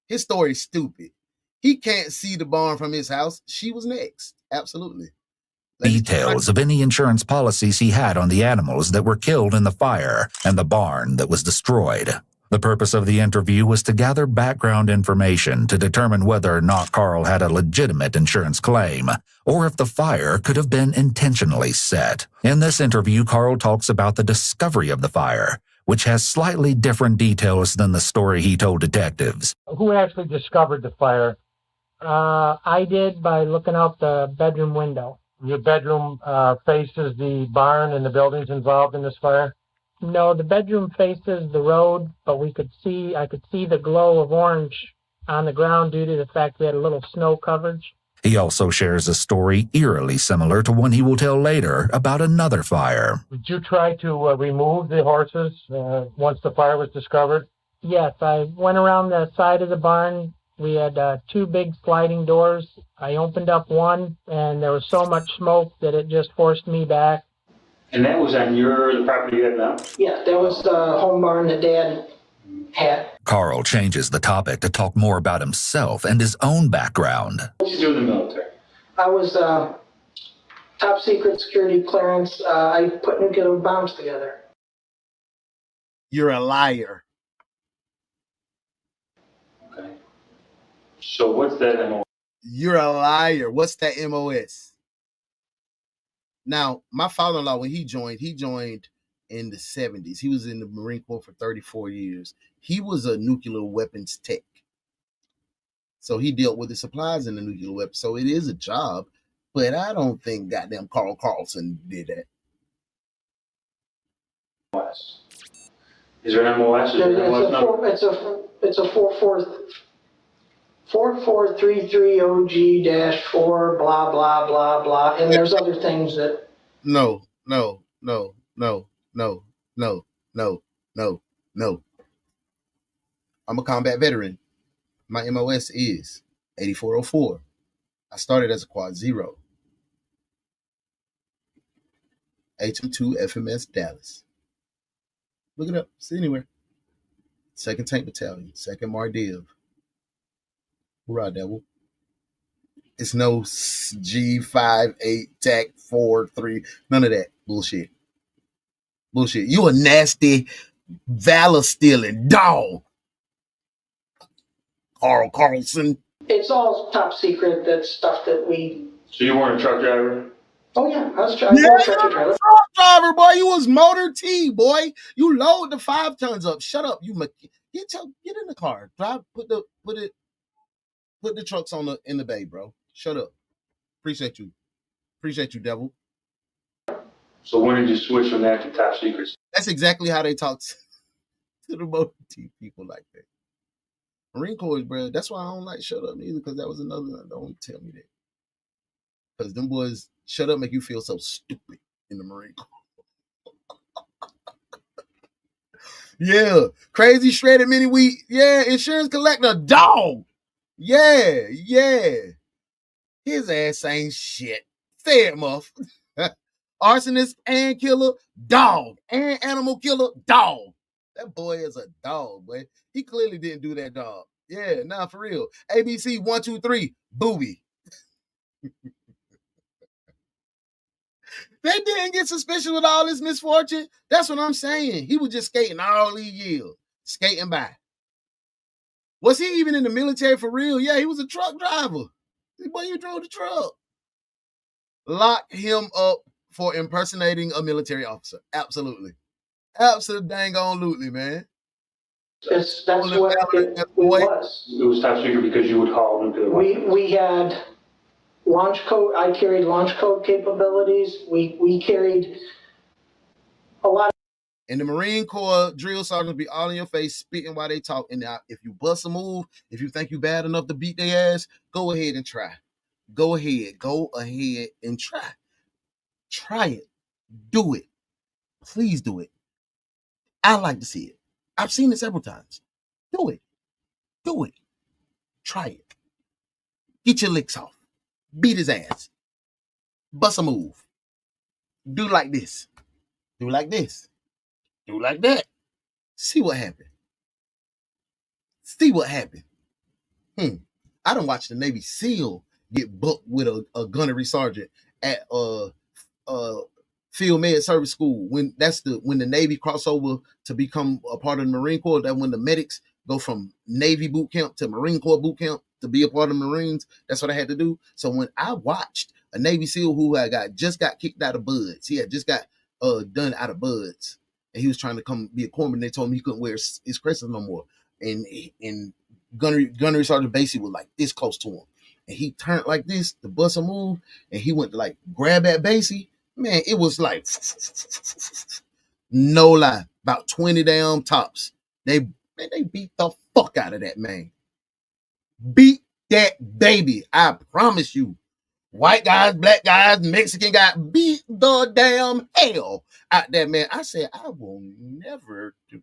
His story's stupid. He can't see the barn from his house. She was next. Absolutely. Details of any insurance policies he had on the animals that were killed in the fire and the barn that was destroyed. The purpose of the interview was to gather background information to determine whether or not Karl had a legitimate insurance claim, or if the fire could have been intentionally set. In this interview, Karl talks about the discovery of the fire, which has slightly different details than the story he told detectives. Who actually discovered the fire? I did by looking out the bedroom window. Your bedroom faces the barn and the buildings involved in this fire? No, the bedroom faces the road, but I could see the glow of orange on the ground due to the fact we had a little snow coverage. He also shares a story eerily similar to one he will tell later about another fire. Did you try to remove the horses once the fire was discovered? Yes, I went around the side of the barn. We had 2 big sliding doors. I opened up one, and there was so much smoke that it just forced me back. And that was on the property you have now? Yeah, that was the home barn that Dad had. Karl changes the topic to talk more about himself and his own background. What did you do in the military? I was top secret security clearance. I put nuclear bombs together. You're a liar. Okay. So what's that MOS? You're a liar. What's that MOS? Now, my father-in-law, when he joined in the 70s. He was in the Marine Corps for 34 years. He was a nuclear weapons tech. So he dealt with the supplies in the nuclear weapons. So it is a job, but I don't think goddamn Karl Karlson did that. MOS. Is there an MOS? It's a 4433OG-4 blah blah blah blah, and there's other things that. No. I'm a combat veteran. My MOS is 8404. I started as a quad 0. A22 FMS Dallas. Look it up. See anywhere. 2nd Tank Battalion. 2nd Mardiv. Hoorah, devil. It's no G5, 8, TAC, 4, 3. None of that. Bullshit. You a nasty, valor-stealing dog. Karl Karlson. It's all top secret. That's stuff that we. So you weren't a truck driver? Oh yeah, I was truck driver, boy. You was motor T, boy. You load the 5 tons up. Shut up, you. Get in the car. Drive. Put the trucks in the bay, bro. Shut up. Appreciate you, devil. So when did you switch from that to top secrets? That's exactly how they talk to the motor T people like that. Marine Corps, bro. That's why I don't like shut up either, because that was another one. Don't tell me that. Because them boys, shut up, make you feel so stupid in the Marine Corps. Yeah. Crazy shredded mini wheat. Yeah. Insurance collector dog. Yeah. His ass ain't shit. Say it, muff. Arsonist and killer, dog. And animal killer, dog. That boy is a dog, boy. He clearly didn't do that, dog. Yeah, nah, for real. ABC 1, 2, 3, booby. They didn't get suspicious with all this misfortune. That's what I'm saying. He was just skating all these years. Skating by. Was he even in the military for real? Yeah, he was a truck driver. Boy, you drove the truck. Lock him up for impersonating a military officer. Absolutely. Absolutely, man. That's what it was. It was top secret because you would call them to. We had launch code. I carried launch code capabilities. We carried a lot. In the Marine Corps, drill sergeants be all in your face, spitting while they talk. And if you bust a move, if you think you bad enough to beat their ass, go ahead and try. Go ahead and try. Try it. Do it. Please do it. I like to see it. I've seen it several times. Do it. Try it. Get your licks off. Beat his ass. Bust a move. Do like this. Do like this. Do like that. See what happened. I done watched the Navy SEAL get booked with a gunnery sergeant at Field Med Service School. When the Navy crossover to become a part of the Marine Corps, that when the medics go from Navy boot camp to Marine Corps boot camp to be a part of the Marines, that's what I had to do. So when I watched a Navy SEAL who just got kicked out of BUD/S, he had just got done out of BUD/S, and he was trying to come be a corpsman. They told him he couldn't wear his crescent no more, and gunnery sergeant basically was like this close to him, and he turned like this to bust a move, and he went to like grab at Basie. Man, it was like no lie, about 20 damn tops. They beat the fuck out of that man. Beat that baby. I promise you. White guys, black guys, Mexican guys, beat the damn hell out that man. I said, I will never do.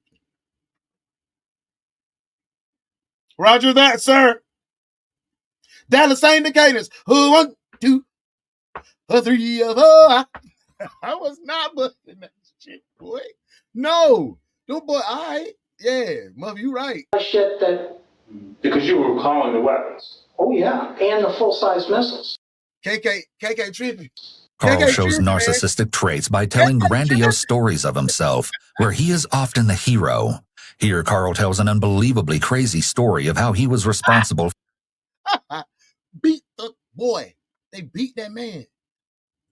Roger that, sir. Dallas indicators. Who 1, 2, 3, 4. I was not busting that shit, boy. No. No, boy. All right. Yeah. Mother, you right. Shit that. Because you were calling the weapons. Oh, yeah. And the full-size missiles. KK tripping. Karl shows narcissistic traits by telling grandiose stories of himself, where he is often the hero. Here, Karl tells an unbelievably crazy story of how he was responsible. Beat the boy. They beat that man.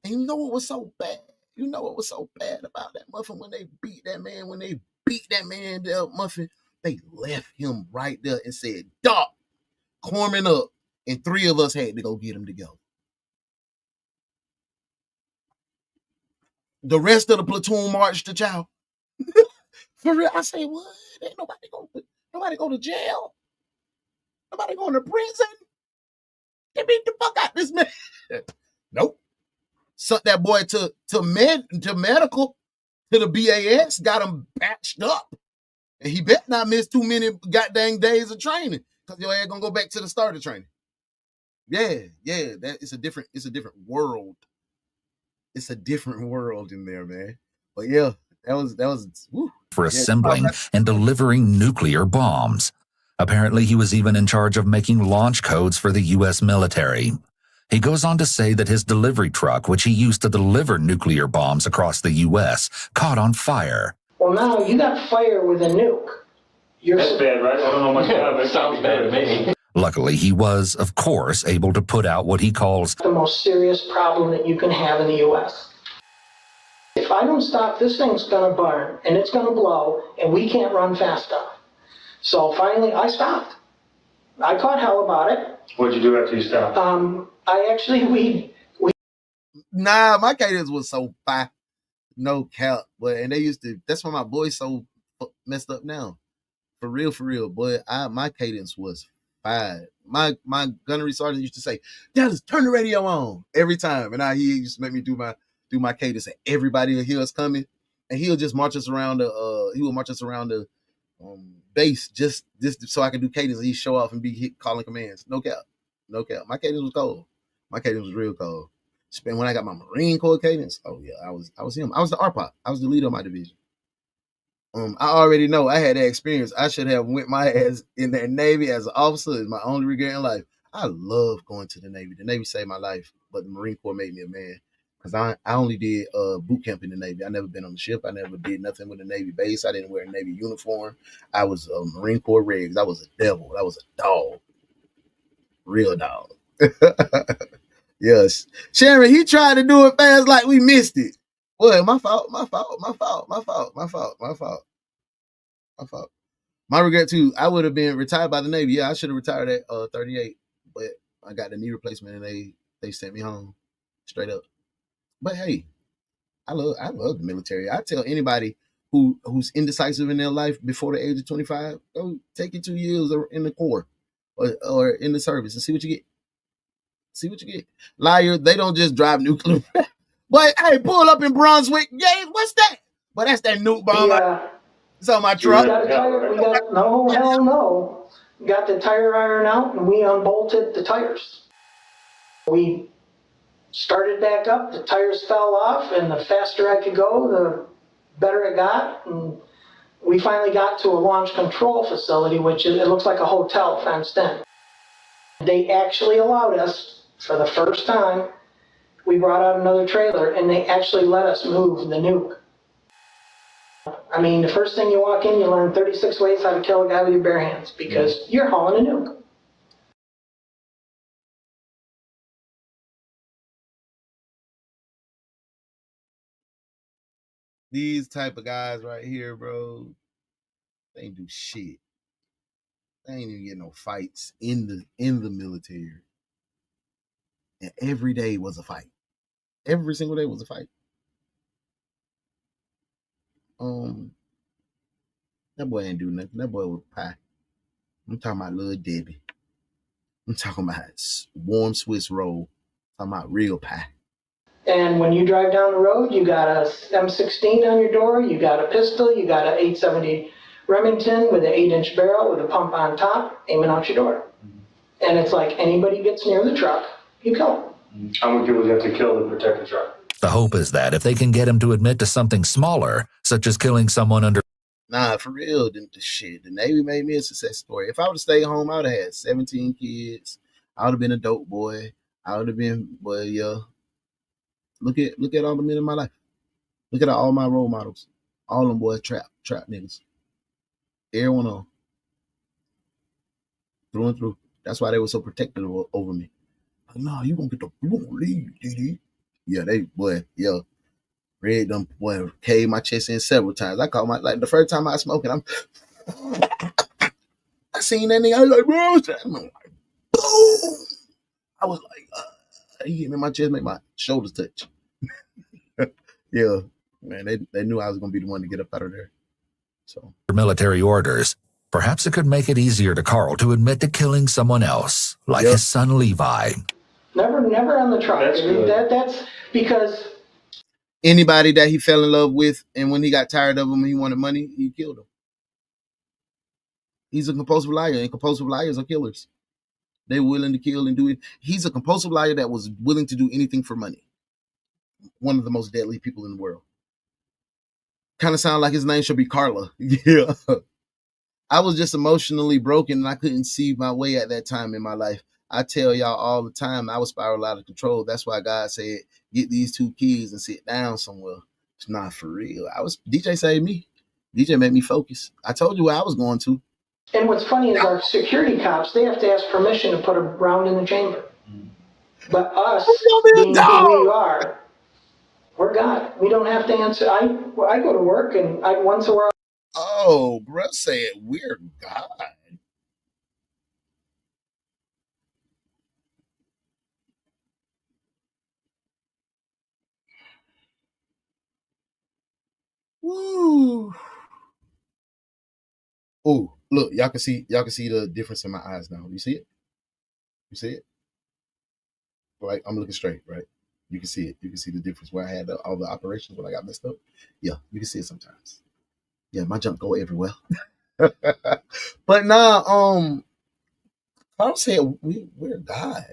And you know what was so bad? You know what was so bad about that muffin when they beat that man? When they beat that man, the muffin, they left him right there and said, "Doc, Corman up." And 3 of us had to go get him to go. The rest of the platoon marched to chow. For real, I say, what? Ain't nobody go to jail. Nobody going to prison. They beat the fuck out this man. Nope. Sent that boy to medical, to the BAS, got him patched up. And he better not miss too many goddamn days of training, because your ass gonna go back to the start of training. Yeah, that it's a different world. It's a different world in there, man. But yeah, that was woo. For assembling and delivering nuclear bombs. Apparently, he was even in charge of making launch codes for the U.S. military. He goes on to say that his delivery truck, which he used to deliver nuclear bombs across the U.S., caught on fire. Well, now you got fire with a nuke. That's bad, right? I don't know much about it. It sounds bad to me. Luckily, he was, of course, able to put out what he calls the most serious problem that you can have in the U.S. If I don't stop, this thing's going to burn, and it's going to blow, and we can't run fast enough. So finally, I stopped. I caught hell about it. What'd you do after you stopped? Nah, my cadence was so fire. No cap. But, and they used to, that's why my voice so messed up now. For real, boy. My cadence was fire. My gunnery sergeant used to say, "Dallas, turn the radio on," every time. And he used to make me do my cadence, and everybody will hear us coming. And he'll just march us around the base just so I can do cadence, and he'd show off and be calling commands. No cap. My cadence was cold. My cadence was real cold. When I got my Marine Corps cadence, oh yeah, I was him. I was the RPOC. I was the leader of my division. I already know I had that experience. I should have went my ass in that Navy as an officer. Is my only regret in life. I love going to the Navy. The Navy saved my life, but the Marine Corps made me a man. Because I only did boot camp in the Navy. I never been on the ship. I never did nothing with the Navy base. I didn't wear a Navy uniform. I was a Marine Corps Regs. I was a devil. I was a dog. Real dog. Yes. Sharon, he tried to do it fast like we missed it. Well, my fault. My regret too. I would have been retired by the Navy. Yeah, I should have retired at 38, but I got the knee replacement and they sent me home straight up. But hey, I love the military. I tell anybody who's indecisive in their life before the age of 25, go take your 2 years in the Corps or in the service and see what you get. Liar, they don't just drive nuclear. But hey, pull up in Brunswick. Yeah, what's that? But that's that nuke bomb. Yeah. It's on my truck. No. We got the tire iron out and we unbolted the tires. We started back up, the tires fell off, and the faster I could go, the better it got. And we finally got to a launch control facility, which it looks like a hotel fenced in. They actually allowed us, for the first time, we brought out another trailer, and they actually let us move the nuke. I mean, the first thing you walk in, you learn 36 ways how to kill a guy with your bare hands, because you're hauling a nuke. These type of guys right here, bro, they ain't do shit. They ain't even get no fights in the military. And every day was a fight. Every single day was a fight. That boy ain't do nothing. That boy was pie. I'm talking about little Debbie. I'm talking about warm Swiss roll. I'm talking about real pie. And when you drive down the road, you got a M16 on your door, you got a pistol, you got an 870 Remington with an 8-inch barrel with a pump on top, aiming out your door. And it's like anybody gets near the truck, you kill them. How many people do you have to kill to protect the truck? The hope is that if they can get him to admit to something smaller, such as killing someone under... Nah, for real, the Navy made me a success story. If I would have stayed home, I would have had 17 kids. I would have been a dope boy. I would have been, well, yeah. Look at all the men in my life. Look at all my role models. All them boys trap niggas. Everyone on. Through and through. That's why they were so protective over me. Like, nah, you gonna leave, DD. Yeah, yeah. Red them boy caved my chest in several times. I called like the first time I was smoking, I seen that nigga. I was like, bro, I'm like, boom. I was like, he hit me in my chest, make my shoulders touch. Yeah, man, they knew I was gonna be the one to get up out of there. So military orders. Perhaps it could make it easier to Karl to admit to killing someone else, like his son Levi. Never on the truck. That's because anybody that he fell in love with, and when he got tired of him, he wanted money, he killed him. He's a compulsive liar, and compulsive liars are killers. They're willing to kill and do it. He's a compulsive liar that was willing to do anything for money. One of the most deadly people in the world. Kind of sound like his name should be Carla. Yeah. I was just emotionally broken, and I couldn't see my way at that time in my life. I tell y'all all the time, I was spiraled out of control. That's why God said, get these 2 keys and sit down somewhere. It's not for real. DJ saved me. DJ made me focus. I told you where I was going to. And what's funny is our security cops, they have to ask permission to put a round in the chamber. But us, being who we are, we're God. We don't have to answer. I go to work, and once a while. Oh, bro said we're God. Woo. Oh, look, y'all can see the difference in my eyes now. You see it? You see it? Like, I'm looking straight, right? You can see it. You can see the difference where I had all the operations when I got messed up. Yeah, you can see it sometimes. Yeah, my junk go everywhere. But nah, Karl said we're God.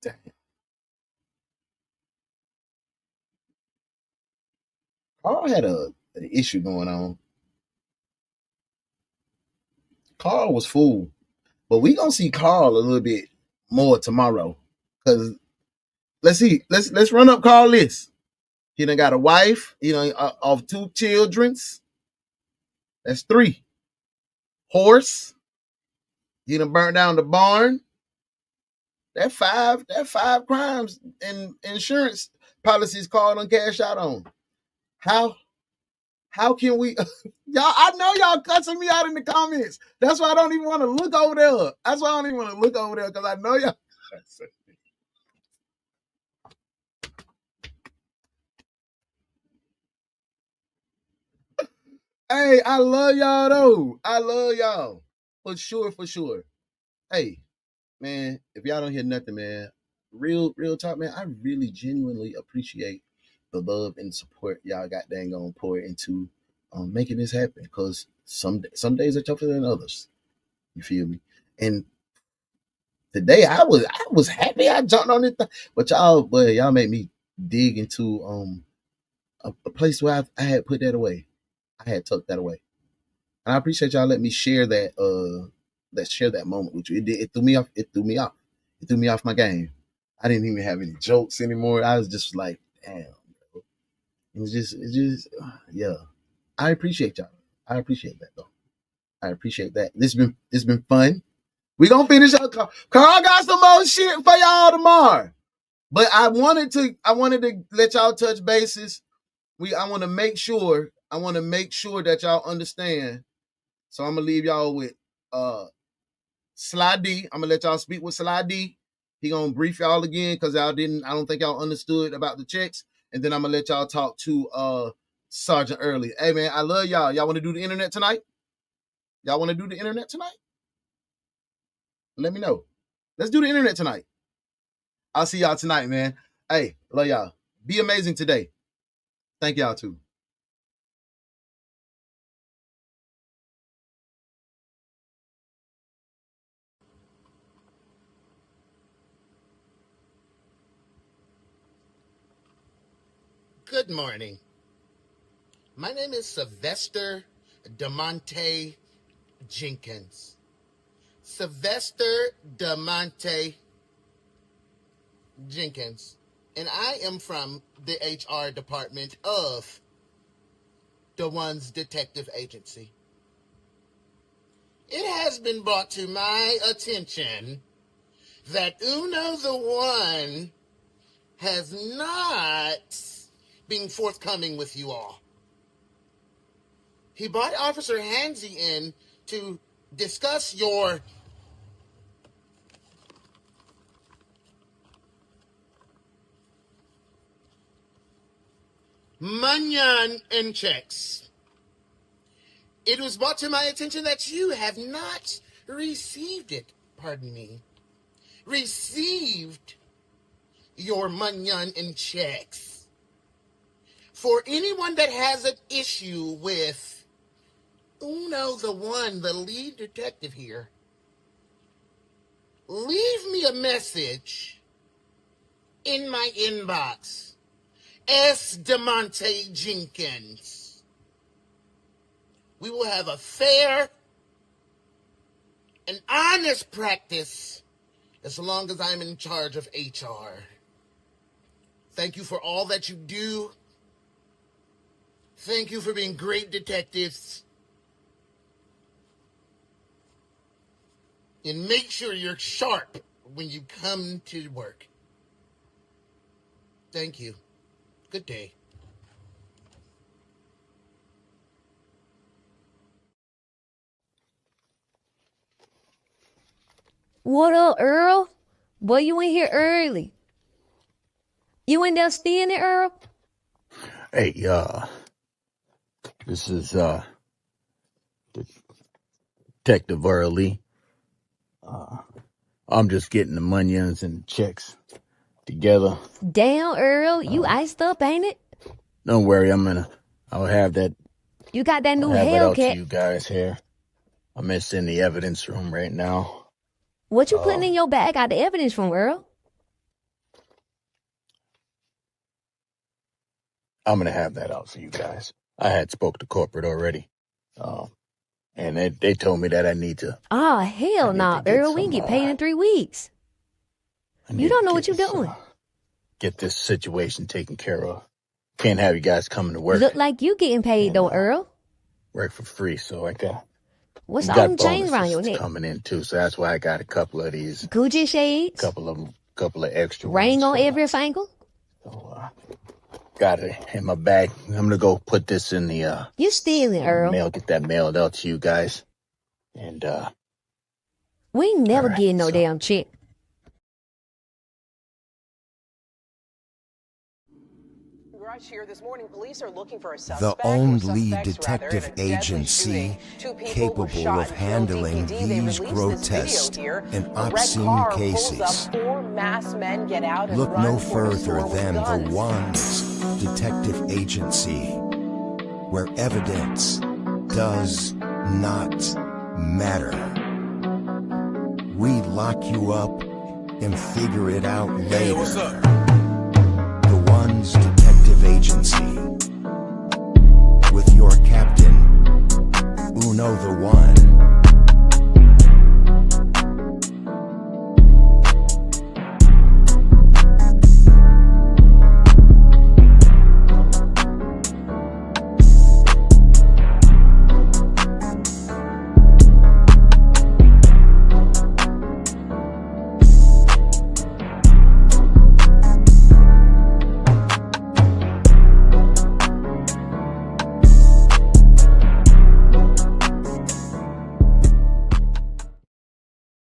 Damn. Karl had an issue going on. Karl was fooled. But we gonna see Karl a little bit more tomorrow. Cause let's see, let's run up Karl list. He done got a wife, of 2 childrens. That's 3. Horse. He done burnt down the barn. That 5 crimes and insurance policies called on cash out on. How can we y'all? I know y'all cussing me out in the comments. That's why I don't even want to look over there. That's why I don't even want to look over there, because I know y'all. Hey, I love y'all though. I love y'all. For sure. Hey, man, if y'all don't hear nothing, man, real talk, man, I really genuinely appreciate the love and support y'all got dang on pour into making this happen, because some days are tougher than others. You feel me? And today I was happy I jumped on it, but y'all made me dig into a place where I had put that away. I had tucked that away. And I appreciate y'all letting me share that moment with you. It threw me off. It threw me off my game. I didn't even have any jokes anymore. I was just like, damn, bro. It's just yeah. I appreciate y'all. I appreciate that though. I appreciate that. It's been fun. We gonna finish up. Karl got some more shit for y'all tomorrow. But I wanted to let y'all touch bases. I want to make sure that y'all understand. So I'm gonna leave y'all with Sly D. I'm gonna let y'all speak with Sly D. He gonna brief y'all again, because I don't think y'all understood about the checks. And then I'm gonna let y'all talk to Sergeant Early. Hey man, I love y'all. Y'all want to do the internet tonight? Y'all want to do the internet tonight? Let me know. Let's do the internet tonight. I'll see y'all tonight, man. Hey, love y'all. Be amazing today. Thank y'all too. Good morning. My name is Sylvester DeMonte Jenkins. Sylvester DeMonte Jenkins. And I am from the HR department of DaOnes Detective Agency. It has been brought to my attention that Uno the One has not been forthcoming with you all. He brought Officer Hansy in to discuss your Munyon and checks. It was brought to my attention that you have not received it. Pardon me. Received your Munyon and checks. For anyone that has an issue with Uno the One, the lead detective here, leave me a message in my inbox. S. DeMonte Jenkins. We will have a fair and honest practice as long as I'm in charge of HR. Thank you for all that you do. Thank you for being great detectives. And make sure you're sharp when you come to work. Thank you. Good day. What up, Earl? Boy, you in here early. You in there stealing it, Earl? Hey, this is, Detective Early. I'm just getting the Munions and checks together. Damn, Earl, you iced up, ain't it? Don't worry, I'll have that. You got that new I'll have it out to Hellcat. you guys here. I'm in the evidence room right now. What you putting in your bag out the evidence from, Earl? I'm gonna have that out for you guys. I had spoke to corporate already. And they told me that I need to. Oh, hell no, Earl. We can get paid in 3 weeks. You don't know what you're doing. Get this situation taken care of. Can't have you guys coming to work. Look like you getting paid though, Earl. Work for free, so I got. What's all them chains around your bonuses neck? coming in too, so that's why I got a couple of these. Gucci shades? Couple of extra Ring ones on for every finger? So, got it in my bag. I'm gonna go put this in the You stealing, Earl. mail. Get that mailed out to you guys. And we ain't never getting no damn check. Here this morning, police are looking for a The suspect only detective agency capable of handling these grotesque and obscene cases. Look no further than the Ones Detective Agency, where evidence does not matter. We lock you up and figure it out later. Hey, what's up? The Ones Detective Agency, with your captain, Uno the One.